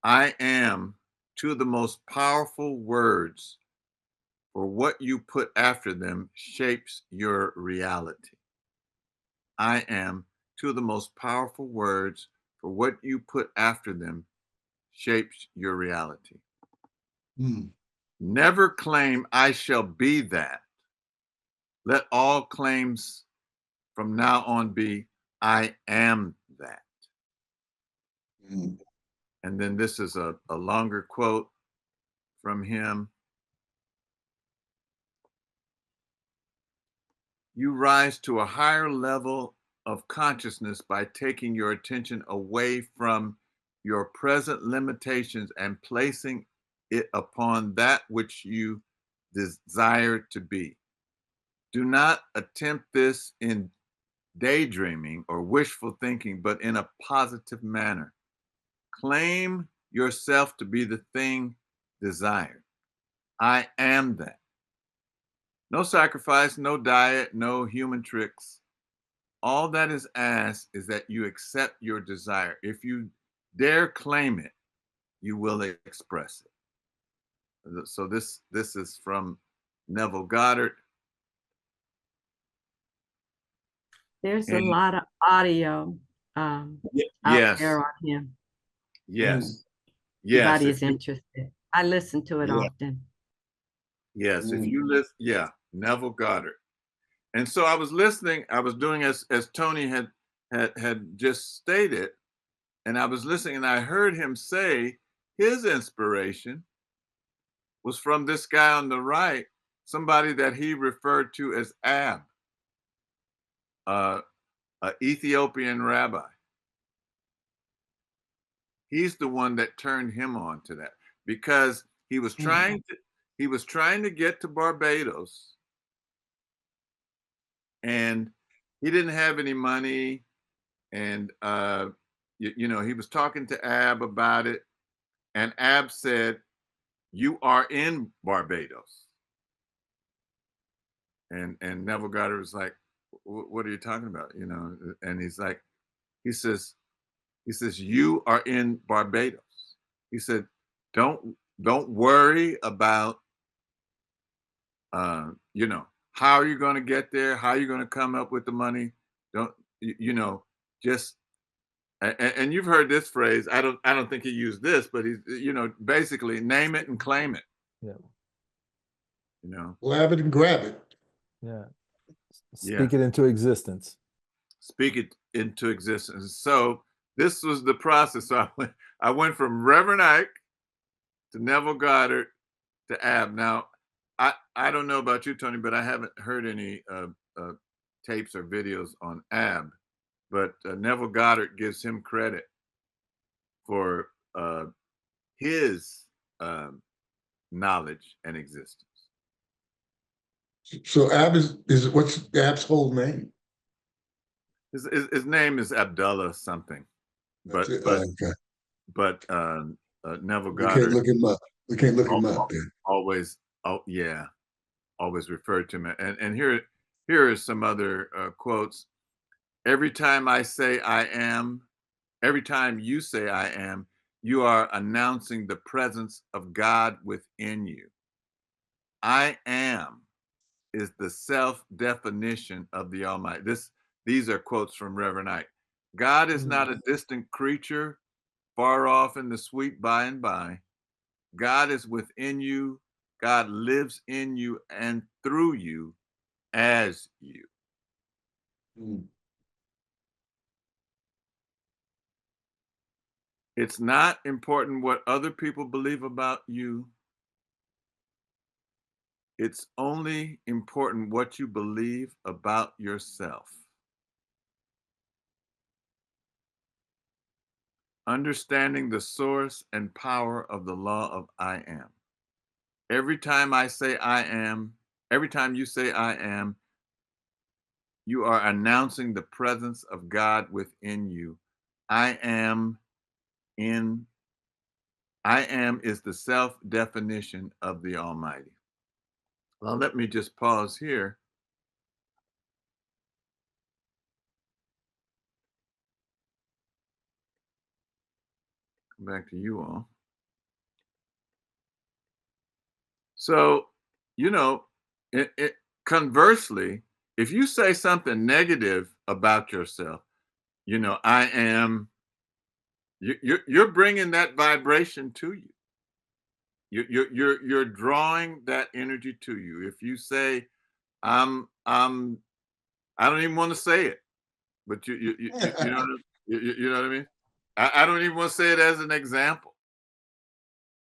I am two of the most powerful words, for what you put after them shapes your reality. I am two of the most powerful words, for what you put after them shapes your reality. Never claim I shall be that. Let all claims from now on be I am that. And then this is a longer quote from him. you rise to a higher level of consciousness by taking your attention away from your present limitations and placing it upon that which you desire to be. Do not attempt this in daydreaming or wishful thinking, but in a positive manner. Claim yourself to be the thing desired. I am that. No sacrifice, no diet, no human tricks. All that is asked is that you accept your desire. If you dare claim it, you will express it. So this is from Neville Goddard. There's a And lot of audio out yes, there on him. yes, yes. Everybody If is you, interested. I listen to it yeah, often. yes, if you listen, yeah, Neville Goddard. And so I was listening. I was doing as Tony had just stated, and I was listening, and I heard him say his inspiration was from this guy on the right, somebody that he referred to as Ab, uh, an Ethiopian rabbi. He's the one that turned him on to that because he was trying to get to Barbados, and he didn't have any money, and you know, he was talking to Ab about it, and Ab said, "You are in Barbados." And Neville Goddard was like, "What are you talking about?" You know, and he's like, he says, "You are in Barbados." He said, "Don't worry about, you know, how are you going to get there? How are you going to come up with the money? Don't you know? Just and you've heard this phrase. I don't think he used this, but he's, you know, basically name it and claim it. Yeah. You know, Grab it and grab it. Yeah. yeah. Speak it into existence. Speak it into existence. So this was the process. So I went from Reverend Ike to Neville Goddard to Ab. Now, I don't know about you, Tony, but I haven't heard any tapes or videos on Ab. But Neville Goddard gives him credit for his knowledge and existence. So Ab is what's Ab's whole name? His name is Abdullah something, That's but it. but Okay. but Neville We can't Goddard look him up. We can't look him up then. always, oh yeah, always referred to him. And here are some other quotes. Every time I say I am, every time you say I am, you are announcing the presence of God within you. I am is the self-definition of the Almighty. These are quotes from Reverend Ike. God is not a distant creature far off in the sweet by and by. God is within you. God lives in you and through you as you. Mm. It's not important what other people believe about you. It's only important what you believe about yourself. Understanding the source and power of the law of I am. Every time I say I am, every time you say I am, you are announcing the presence of God within you. I am in, I am is the self definition of the Almighty. Well, let me just pause here. Come back to you all. So, you know, conversely, if you say something negative about yourself, you know, I am, you're bringing that vibration to you. You're drawing that energy to you. If you say, I'm, I don't even want to say it, but you know, you know what I mean? I don't even want to say it as an example.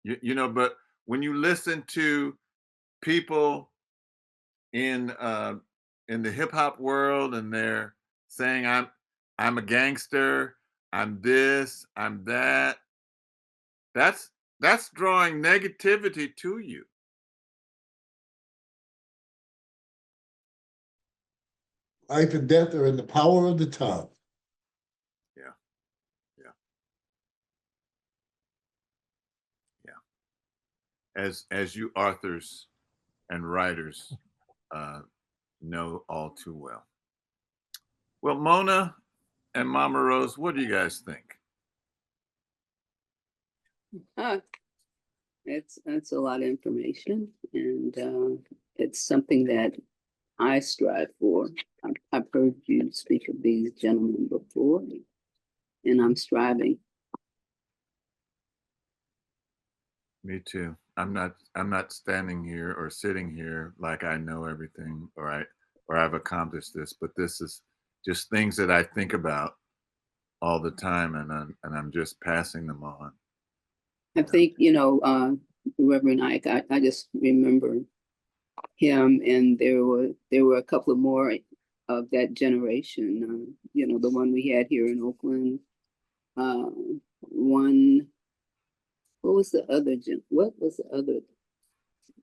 You know, but when you listen to people in in the hip hop world, and they're saying I'm a gangster, I'm this, I'm that. That's that's drawing negativity to you. Life and death are in the power of the tongue. Yeah. Yeah. Yeah. As you authors and writers know all too well. Well, Mona and Mama Rose, what do you guys think? It's a lot of information, and it's something that I strive for. I've heard you speak of these gentlemen before, and I'm striving. Me too. I'm not standing here or sitting here like I know everything or I've accomplished this, but this is just things that I think about all the time, and I'm just passing them on. I think, Reverend Ike, I just remember him, and there were a couple of more of that generation. The one we had here in Oakland. One, what was the other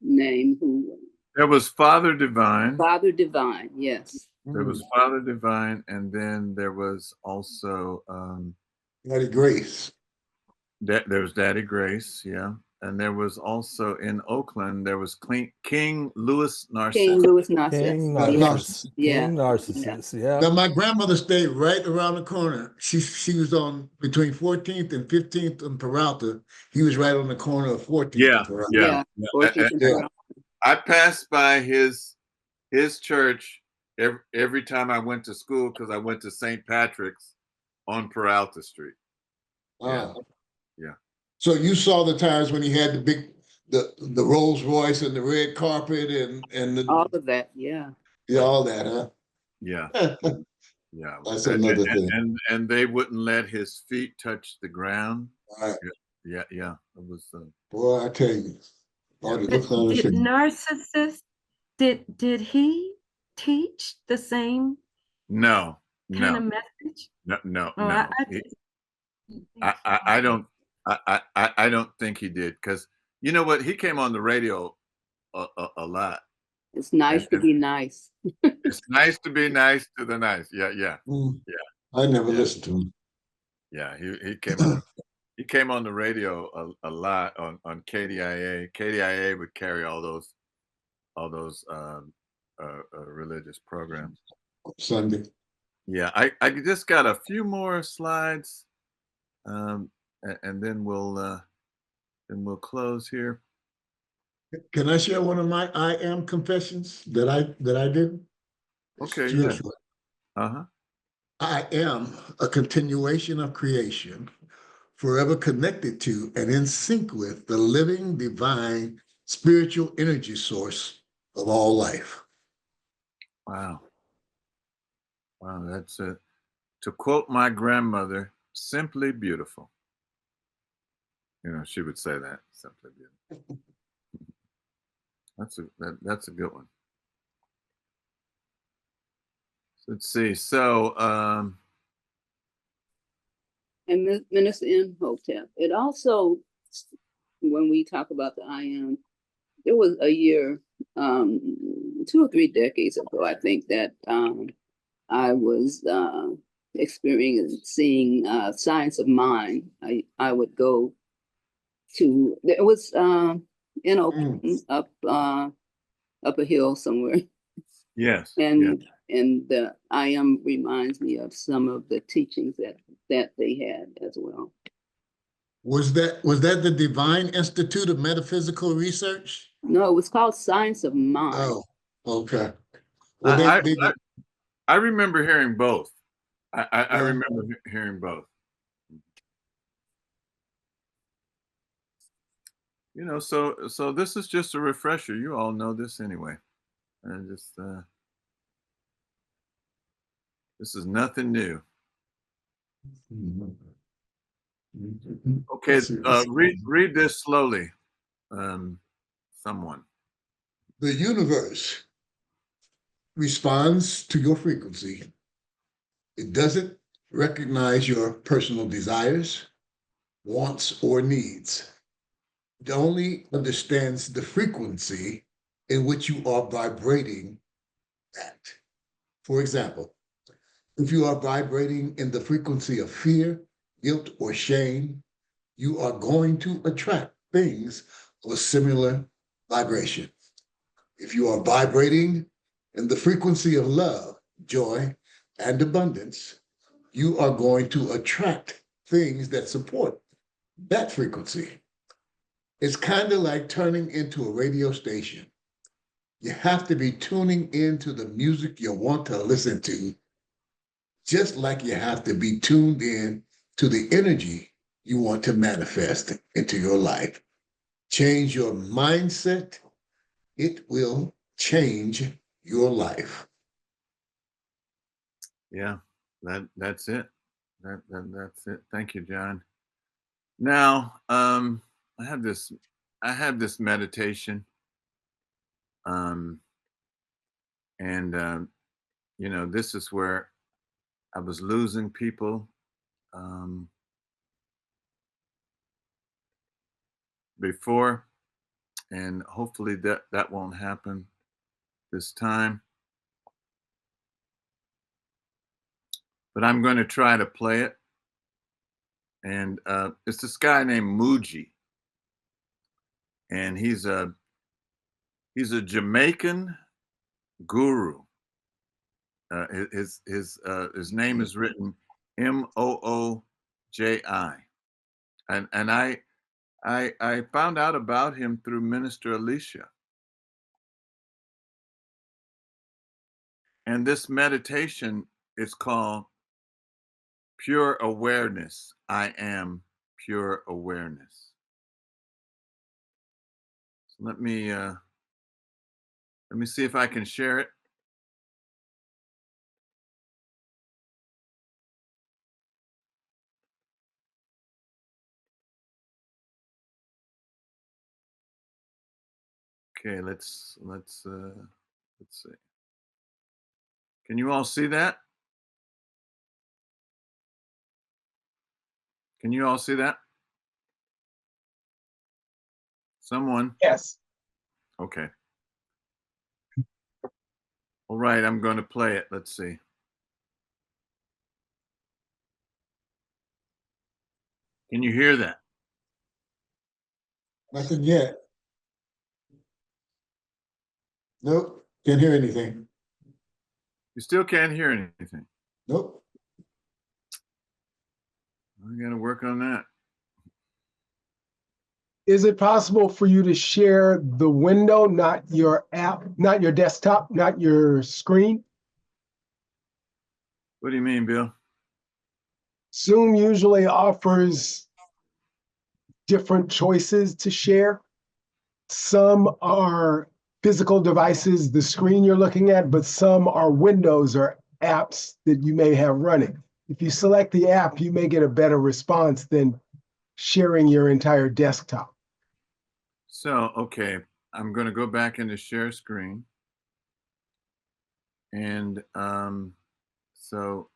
name? Who? There was Father Divine. Father Divine, yes. There was Father Divine, and then there was also Daddy Grace. there was Daddy Grace, yeah. And there was also in Oakland, there was King Louis Narcisse. King Louis Narcisse. King Yeah. Narcissus. Yeah. King Narcissus. Yeah. Now my grandmother stayed right around the corner. She was on between 14th and 15th and Peralta. He was right on the corner of 14th Yeah, and Peralta. Yeah. yeah. 14th and Peralta. I passed by his church every time I went to school because I went to St. Patrick's on Peralta Street. Yeah. Yeah. So you saw the times when he had the Rolls Royce and the red carpet and All of that, yeah. all that, huh? Yeah. Yeah. That's another thing. And they wouldn't let his feet touch the ground. Right. Yeah. It was Boy, I tell you. All the But look did Narcissus, did he teach the same no. kind of message? No. Oh, I don't I don't think he did, because you know what, he came on the radio a lot. It's nice to be nice. It's nice to be nice to the nice. Yeah. I never listened to him. Yeah, he came on the radio a lot on KDIA. KDIA would carry all those religious programs. Sunday. Yeah, I just got a few more slides, and then we'll close here. Can I share one of my I am confessions that I did? Okay, It's real yeah. short. Uh-huh. I am a continuation of creation, forever connected to and in sync with the living, divine, spiritual energy source of all life. Wow, that's it. To quote my grandmother, simply beautiful. She would say that, simply beautiful. That's a good one. Let's see. So, And Minister Imhotep. It also, when we talk about the I am, there was a year, 2 or 3 decades ago, I think, that I was experiencing Science of Mind. I would go to, it was up a hill somewhere. yes. And the I am reminds me of some of the teachings that they had as well. Was that the Divine Institute of Metaphysical Research? No, it was called Science of Mind. Oh, okay. Well, I remember hearing both. I remember hearing both. So this is just a refresher. You all know this anyway. And just this is nothing new. Okay, read this slowly. Someone. The universe responds to your frequency. It doesn't recognize your personal desires, wants, or needs. It only understands the frequency in which you are vibrating at. For example, if you are vibrating in the frequency of fear, guilt, or shame, you are going to attract things of a similar vibration. If you are vibrating in the frequency of love, joy, and abundance, you are going to attract things that support that frequency. It's kind of like turning into a radio station. You have to be tuning into the music you want to listen to, just like you have to be tuned in to the energy you want to manifest into your life. Change your mindset, it will change your life. Yeah, that's it. That's it. Thank you, John. Now, I had this meditation, and this is where I was losing people before, and hopefully that won't happen this time. But I'm going to try to play it, and it's this guy named Muji, and he's a Jamaican guru. His name is written Mooji, and I found out about him through Minister Alicia. And this meditation is called Pure Awareness. I am pure awareness. So let me see if I can share it. Okay, let's see. Can you all see that? Can you all see that? Someone? Yes. Okay. All right, I'm going to play it. Let's see. Can you hear that? Nothing yet. Nope, can't hear anything. You still can't hear anything. Nope. I got to work on that. Is it possible for you to share the window, not your app, not your desktop, not your screen? What do you mean, Bill? Zoom usually offers different choices to share. Some are physical devices, the screen you're looking at, but some are windows or apps that you may have running. If you select the app, you may get a better response than sharing your entire desktop. So, okay, I'm going to go back into share screen. And so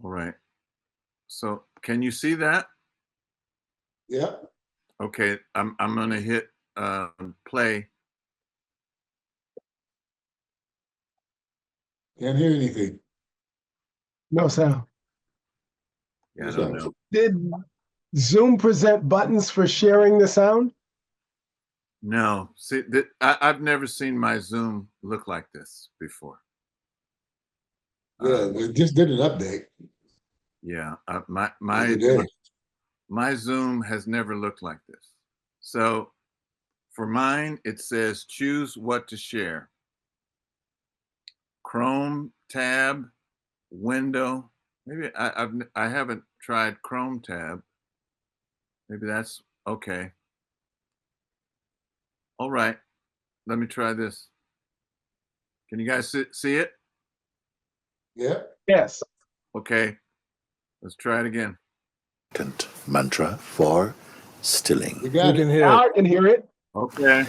all right. So can you see that? Yeah. Okay, I'm going to hit play. Can't hear anything. No sound. Yeah, I don't know. Did Zoom present buttons for sharing the sound? No, see, I've never seen my Zoom look like this before. Yeah, we just did an update. Yeah, my Zoom has never looked like this. So for mine, it says choose what to share. Chrome tab, window. Maybe I haven't tried Chrome tab. Maybe that's okay. All right, let me try this. Can you guys see it? Yeah. Yes. Okay, let's try it again. mantra for stilling. We We got can it. hear it. I can hear it. Okay.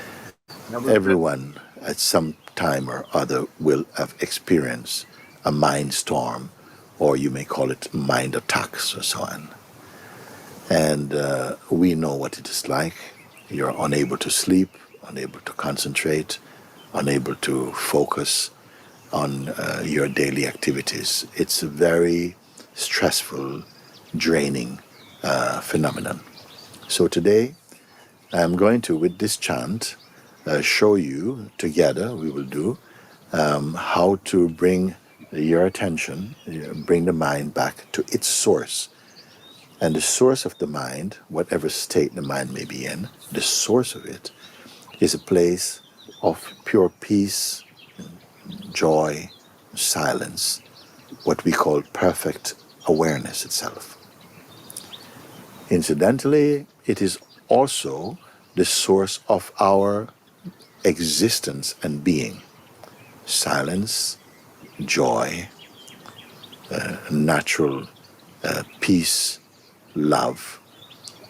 That was good. Everyone at some time or other will have experienced a mind storm, or you may call it mind attacks or so on. And we know what it is like. You're unable to sleep, unable to concentrate, unable to focus on your daily activities. It's a very stressful, draining phenomenon. So today, I'm going to, with this chant, show you together, we will do, how to bring your attention, bring the mind back to its source. And the source of the mind, whatever state the mind may be in, the source of it is a place of pure peace, joy, silence, what we call perfect awareness itself. Incidentally, it is also the source of our existence and being. Silence, joy, natural peace, love.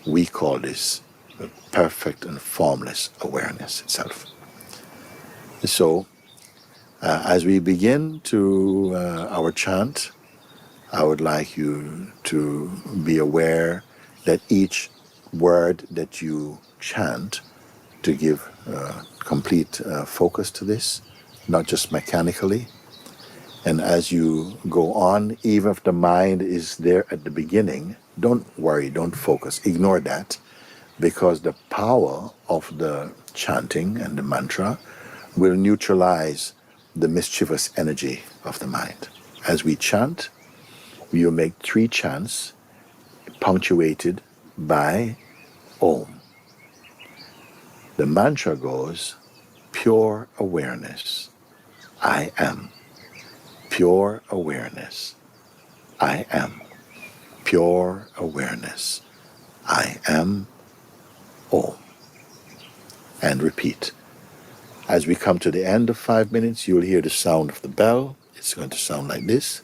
We call this perfect and formless awareness itself. So, as we begin to our chant, I would like you to be aware that each word that you chant, to give complete focus to this, not just mechanically. And as you go on, even if the mind is there at the beginning, don't worry, don't focus, ignore that, because the power of the chanting and the mantra will neutralize the mischievous energy of the mind. As we chant, we will make 3 chants punctuated by Om. The mantra goes, pure awareness, I am. Pure awareness, I am. Pure awareness, I am. Om. And repeat. As we come to the end of 5 minutes, you'll hear the sound of the bell. It's going to sound like this.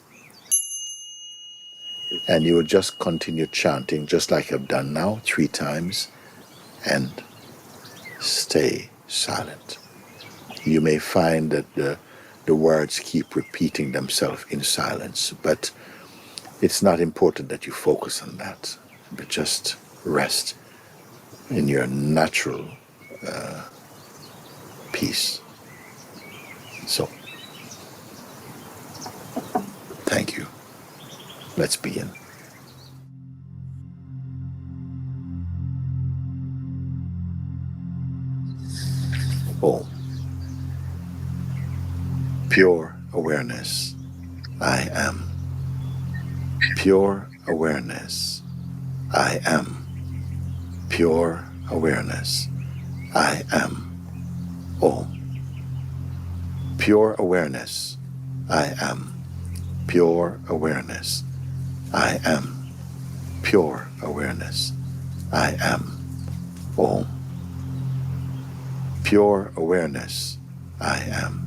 And you will just continue chanting just like I've done now 3 times and stay silent. You may find that the words keep repeating themselves in silence, but it's not important that you focus on that, but just rest in your natural peace. So, thank you. Let's begin. Om. Pure awareness, I am. Pure awareness, I am. Pure awareness, I am. Om. Pure awareness, I am. Pure awareness, I am. Pure awareness, I am. Om. Pure awareness, I am.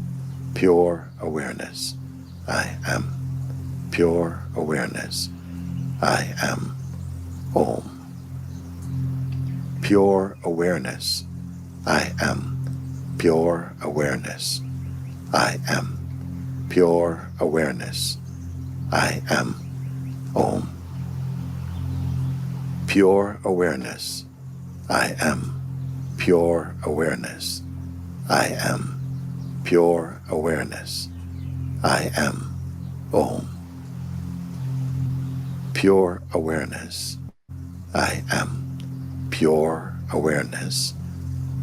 Pure awareness, I am. Pure awareness, I am. Om. Pure awareness, I am. Pure awareness, I am. Pure awareness, I am. Om. Pure awareness, I am. Pure awareness, I am. Pure awareness, I am. Om. Pure awareness, I am. Pure awareness,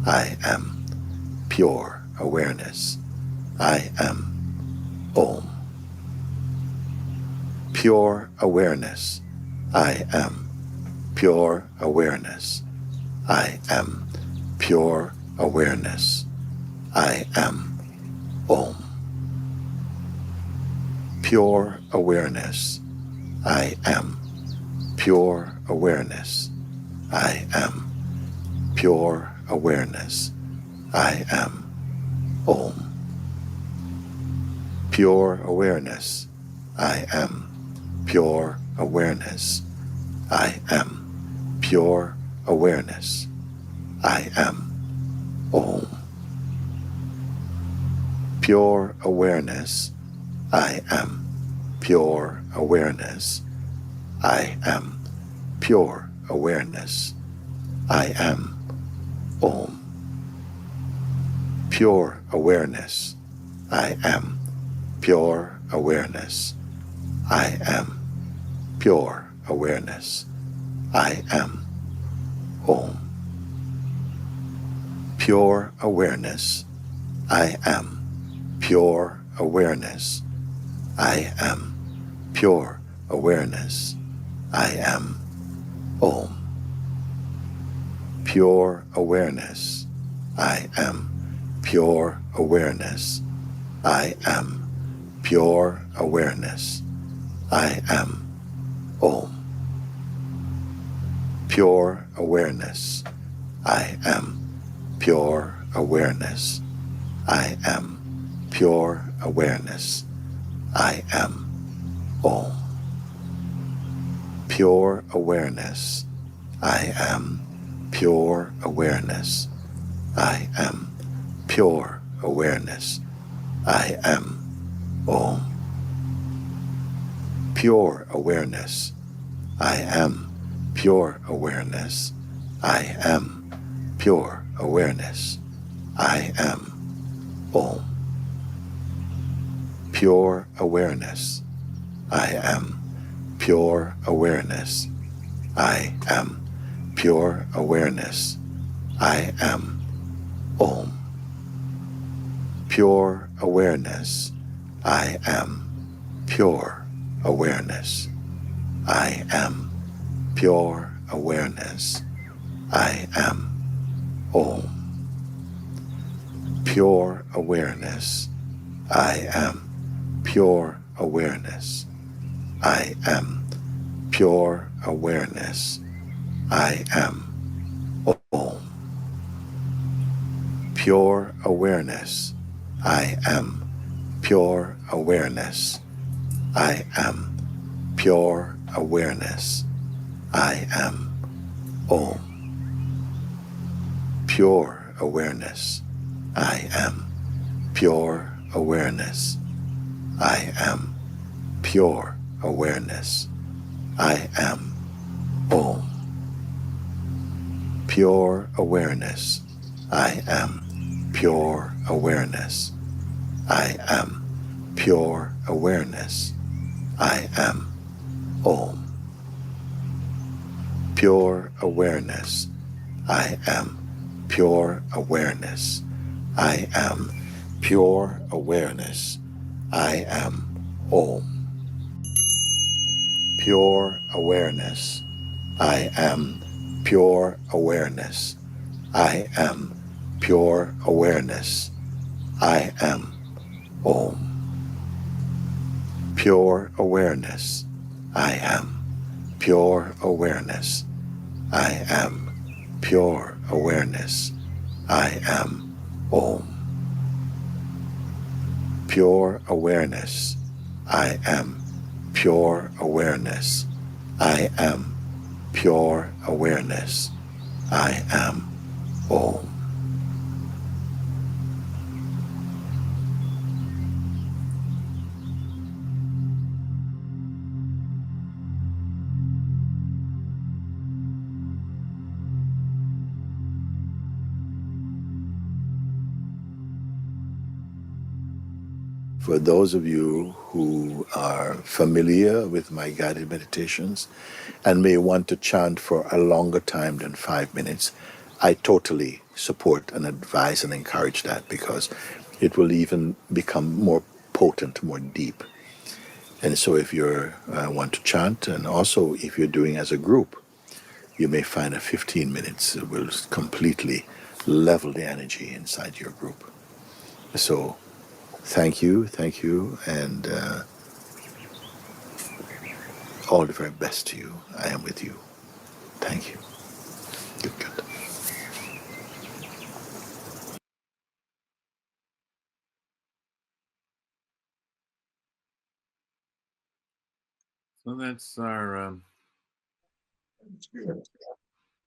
I am. Pure awareness, I am. Om. Pure awareness, I am. Pure awareness, I am. Pure awareness, I am. Om. Pure awareness, I am. Pure awareness, I am. Pure awareness, I am. Om. Pure awareness, I am. Pure awareness, I am. pure awareness. I am Om. Pure awareness. I am pure awareness. I am pure awareness. I am Om. Pure awareness. I am pure awareness. I am pure awareness. I am Om. Pure awareness. I am pure awareness. I am pure awareness. I am Om. Pure awareness. I am pure awareness. I am pure awareness. I am Om. Pure awareness. I am pure awareness. I am pure awareness. I am Om. Pure awareness. I am pure awareness. I am pure awareness. I am Om. Pure awareness. I am pure awareness. I am pure awareness. I am Om. Pure awareness. I am pure awareness. I am pure awareness. I am Om. Pure awareness. I am pure awareness. I am pure awareness. I am Om. Pure awareness. I am pure awareness. I am pure awareness. I am Om. Pure awareness. I am pure awareness. I am pure awareness. I am Om. Pure awareness. I am pure awareness. I am pure awareness. I am Om. Pure awareness. I am pure awareness. I am pure awareness. I am Om. Pure awareness. I am pure awareness. I am pure awareness. I am Om. Pure awareness. I am pure awareness. I am pure awareness. I am Om. Pure awareness. I am pure awareness. I am pure awareness. I am Om. Pure awareness. I am pure awareness. I am pure awareness. I am Om. For those of you who are familiar with my guided meditations and may want to chant for a longer time than 5 minutes, I totally support and advise and encourage that, because it will even become more potent, more deep. And so if you want to chant, and also if you're doing as a group, you may find that 15 minutes will completely level the energy inside your group. So thank you, and all the very best to you. I am with you. Thank you. Good, good. So that's our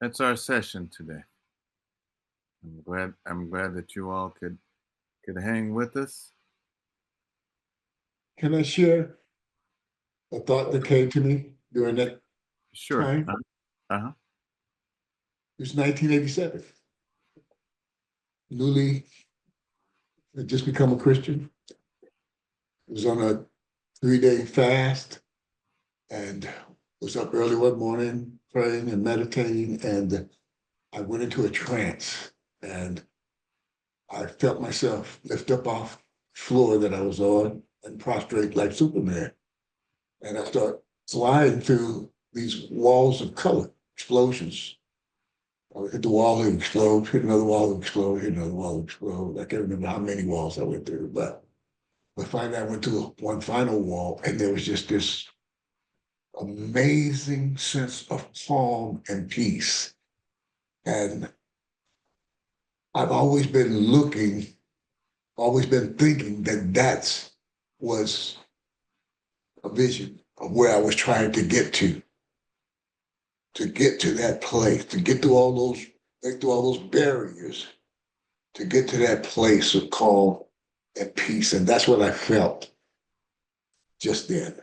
that's our session today. I'm glad that you all could hang with us. Can I share a thought that came to me during that Sure. time? Uh-huh. It was 1987. Newly had just become a Christian. Was on a 3-day fast and was up early one morning praying and meditating, and I went into a trance and I felt myself lift up off the floor that I was on and prostrate like Superman. And I start flying through these walls of color, explosions. I would hit the wall and explode, hit another wall and explode, hit another wall and explode. I can't remember how many walls I went through, but finally I went to one final wall and there was just this amazing sense of calm and peace. And I've always been looking, always been thinking that was a vision of where I was trying to get to that place, to get through all those, break through all those barriers, to get to that place of calm and peace. And that's what I felt just then.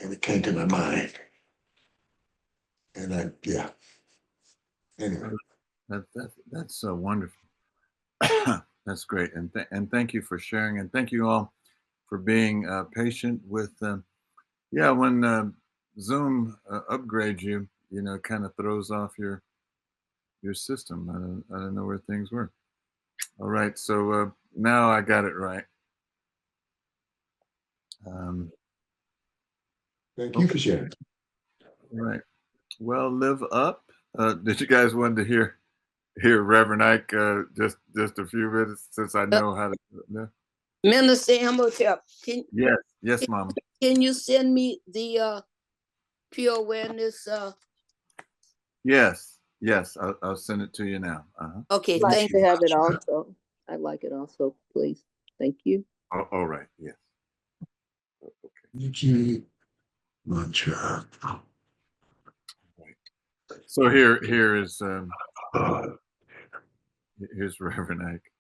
And it came to my mind. And yeah. Anyway. That's so wonderful. That's great. And thank you for sharing. And thank you all for being patient with, when Zoom upgrades you, kind of throws off your system. I don't know where things were. All right. So now I got it right. Thank you for sharing. All right. Well, live up. Did you guys want to hear Reverend Ike just a few minutes, since I know how to do it now? Minister Imhotep, Yes, Mama. can you send me the pure awareness? Yes, I'll send it to you now. Okay, I'd thank like you. to have it also. I'd like it also, please. Thank you. All right. Yes. Okay. Mantra. So here's Reverend Ike.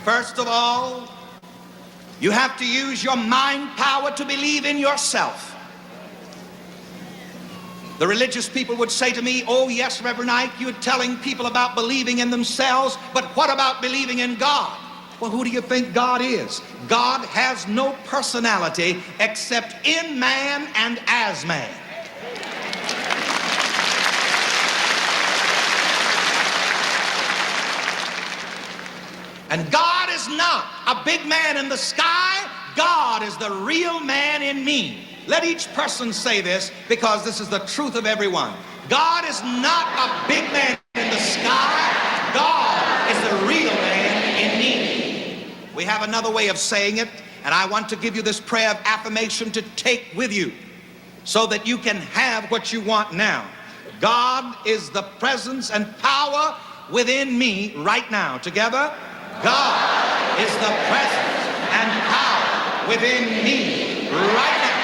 First of all, you have to use your mind power to believe in yourself. The religious people would say to me, oh yes, Reverend Ike, you're telling people about believing in themselves, but what about believing in God? Well, who do you think God is? God has no personality except in man and as man. And God is not a big man in the sky. God is the real man in me. Let each person say this, because this is the truth of everyone. God is not a big man in the sky. God is the real man in me. We have another way of saying it, and I want to give you this prayer of affirmation to take with you so that you can have what you want now. God is the presence and power within me right now. Together, God is the presence and power within me right now.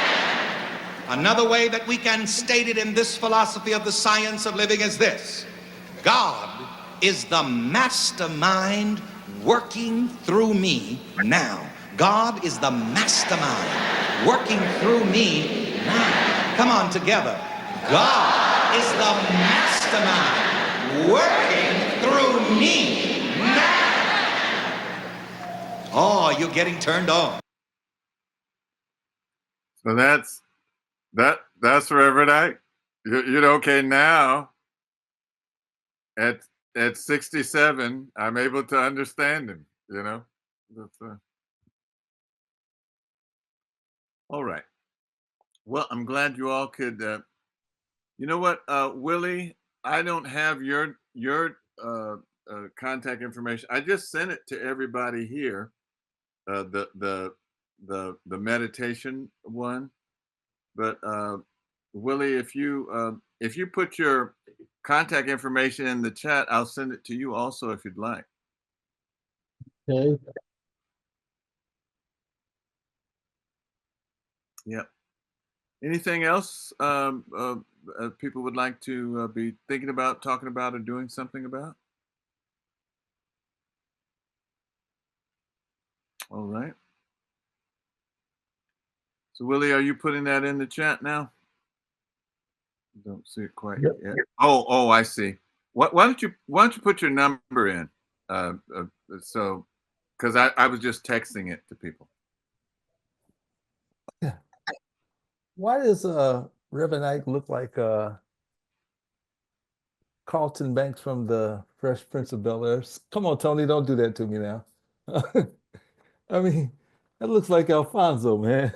Another way that we can state it in this philosophy of the science of living is this: God is the mastermind working through me now. God is the mastermind working through me now. Come on, together. God is the mastermind working through me now. Oh, you're getting turned on. So that's Reverend Ike. Okay, now at 67, I'm able to understand him. That's, all right. Well, I'm glad you all could. You know what, Willie? I don't have your contact information. I just sent it to everybody here. The meditation one, but Willie, if you put your contact information in the chat. I'll send it to you also if you'd like. Okay. Yep. Anything else people would like to be thinking about, talking about, or doing something about? All right. So Willie, are you putting that in the chat now? Don't see it quite Yep. yet. Oh, I see. Why don't you put your number in? So, because I was just texting it to people. Why does Reverend Ike look like Carlton Banks from the Fresh Prince of Bel-Air? Come on, Tony, don't do that to me now. I mean, that looks like Alfonso, man.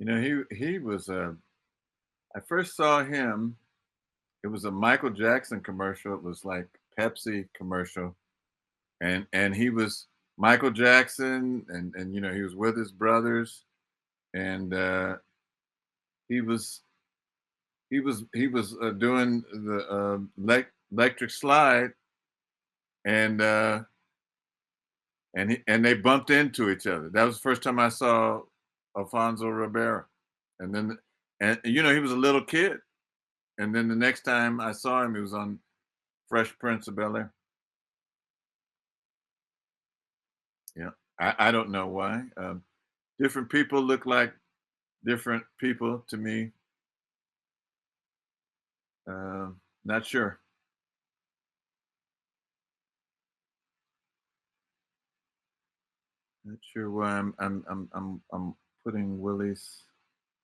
You know, he was I first saw him, it was a Michael Jackson commercial. It was like Pepsi commercial. And he was Michael Jackson, and you know, he was with his brothers, and he was doing the electric slide, and and they bumped into each other. That was the first time I saw Alfonso Ribeiro, and then you know, he was a little kid, and then the next time I saw him, he was on Fresh Prince of Bel-Air. Yeah, I don't know why. Different people look like different people to me. Not sure. Not sure why I'm putting Willie's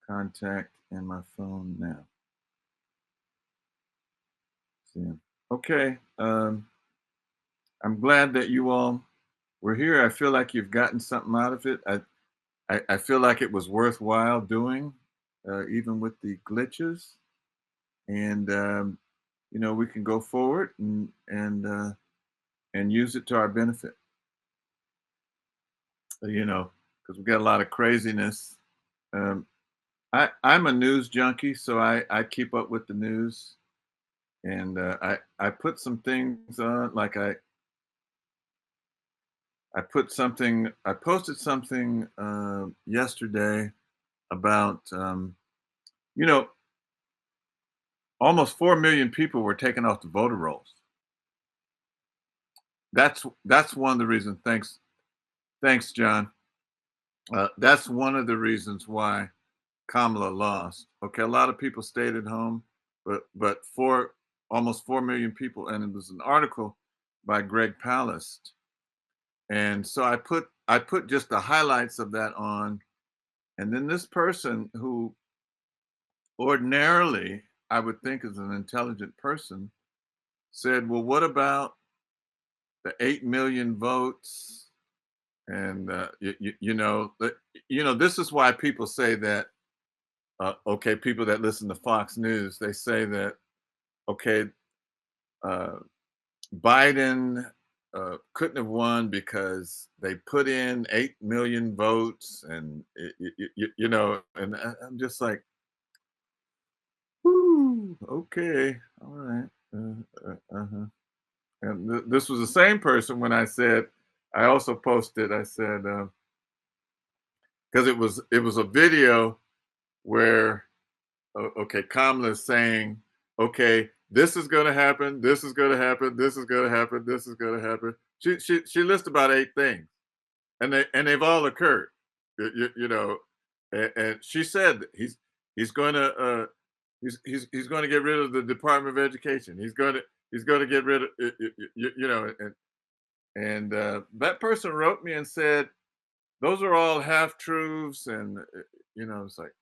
contact in my phone now. See him. Okay. I'm glad that you all were here. I feel like you've gotten something out of it. I feel like it was worthwhile doing, even with the glitches. And you know, we can go forward and use it to our benefit. You know, because we've got a lot of craziness. I'm a news junkie, so I keep up with the news, and I put some things on, like I posted something yesterday about you know, almost 4 million people were taken off the voter rolls. That's one of the reasons. Thanks, John. That's one of the reasons why Kamala lost. Okay, a lot of people stayed at home, but almost 4 million people, and it was an article by Greg Palast, and so I put just the highlights of that on, and then this person, who ordinarily I would think is an intelligent person, said, "Well, what about the 8 million votes?" And you know, this is why people say that. Okay, people that listen to Fox News, they say that, okay, uh, Biden couldn't have won because they put in 8 million votes, and you know, and I'm just like, whoo, okay, all right. And this was the same person when I said, I also posted, I said, because it was a video where, okay, Kamala is saying, okay, this is going to happen, this is going to happen, this is going to happen, this is going to happen. She lists about 8 things, and they've all occurred. You know, and she said he's going to he's going to get rid of the Department of Education. He's going to get rid of you know, and that person wrote me and said those are all half truths, and you know, it's like,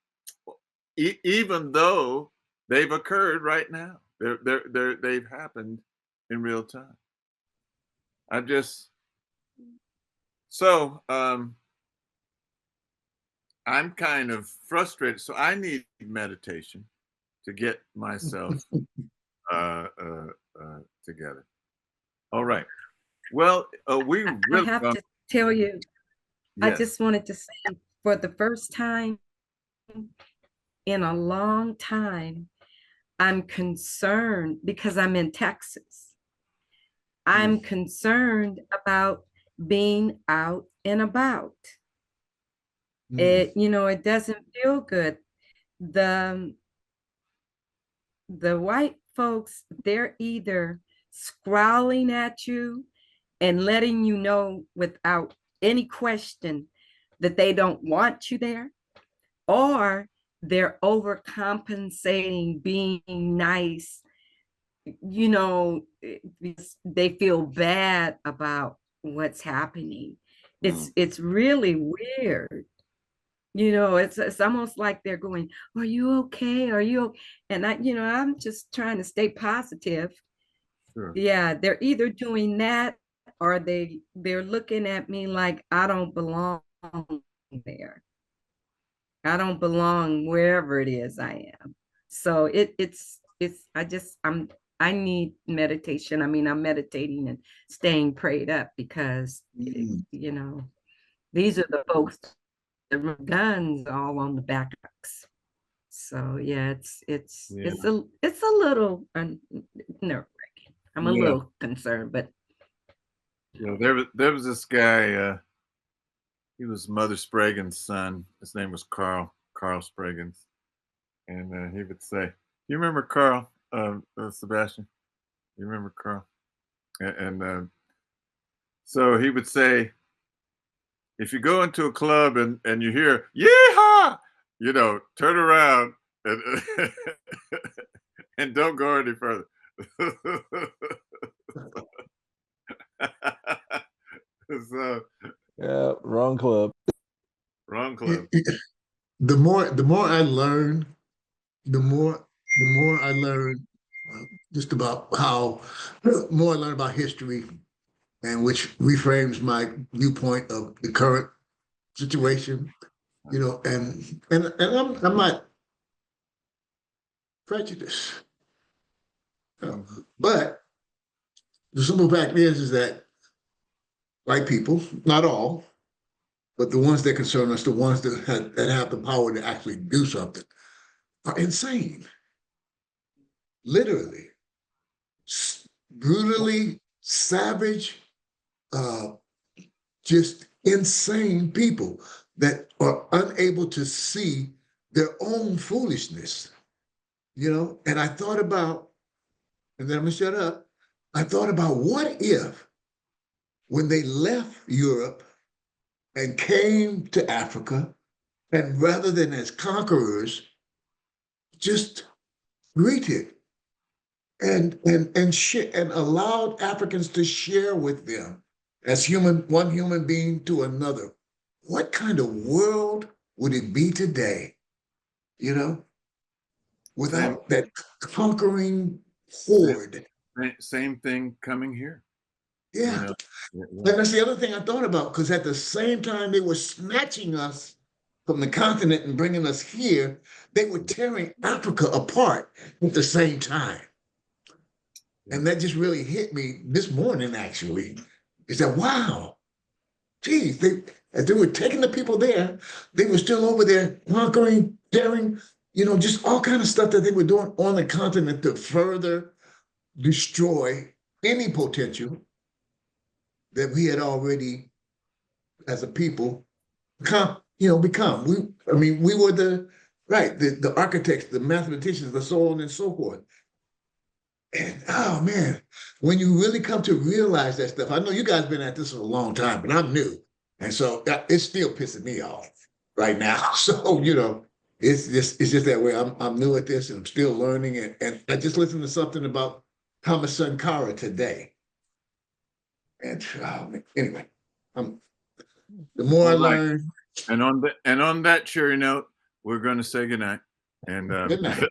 even though they've occurred right now, they've happened in real time. I just so I'm kind of frustrated, so I need meditation to get myself together. All right. Well, we I really have to tell you, I yes. just wanted to say, for the first time in a long time, I'm concerned because I'm in Texas. I'm concerned about being out and about. It, it doesn't feel good. The white folks, they're either scowling at you and letting you know without any question that they don't want you there, or they're overcompensating, being nice, because they feel bad about what's happening. It's really weird. It's almost like they're going, "Are you okay? Are you?" And I'm just trying to stay positive. Sure. Yeah, they're either doing that or they're looking at me like I don't belong there. I don't belong wherever it is I am. So I need meditation. I mean, I'm meditating and staying prayed up because these are the folks, the guns all on the backs. So yeah, it's a little nerve-wracking. I'm a little concerned, but there was this guy. He was Mother Sprague's son. His name was Carl Spraggins, and he would say, "You remember Carl, Sebastian? You remember Carl?" And so he would say, if you go into a club and you hear "Yeehaw," turn around and and don't go any further. So, yeah, wrong club. Wrong club. The more I learn, the more I learn just about how more I learn about history, and which reframes my viewpoint of the current situation. And I'm not prejudiced, but the simple fact is that white people, not all, but the ones that concern us, the ones that have the power to actually do something, are insane. Literally, brutally savage, just insane people that are unable to see their own foolishness. And I thought about, and then I'm gonna shut up. I thought about what if, when they left Europe and came to Africa, and rather than as conquerors, just greeted and allowed Africans to share with them as one human being to another. What kind of world would it be today, without that conquering horde? Same thing coming here. Yeah. And that's the other thing I thought about, because at the same time they were snatching us from the continent and bringing us here, they were tearing Africa apart at the same time. And that just really hit me this morning, actually. Is that, wow, geez, as they were taking the people there, they were still over there conquering, tearing, just all kind of stuff that they were doing on the continent to further destroy any potential that we had already, as a people, become. We were the architects, the mathematicians, the so on and so forth. And oh man, when you really come to realize that stuff, I know you guys been at this for a long time, but I'm new. And so it's still pissing me off right now. So, it's just that way. I'm new at this and I'm still learning. And I just listened to something about Thomas Sankara today. And anyway, the more I learn. And on that cheery note, we're going to say goodnight. And good night.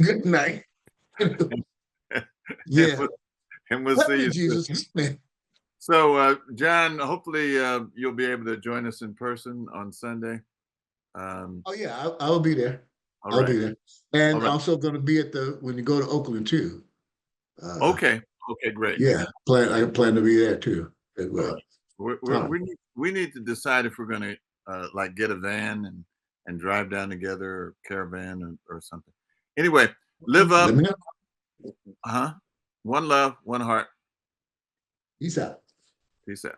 Good night. Yeah. And we'll see you. Jesus. So, John, hopefully you'll be able to join us in person on Sunday. Oh yeah, I'll be there. I'll be there, and also going to be when you go to Oakland too. Okay, great. Yeah, I plan to be there too. As well. We need to decide if we're going to get a van and drive down together, or caravan, or something. Anyway, live up. Let me know. One love, one heart. Peace out. Peace out.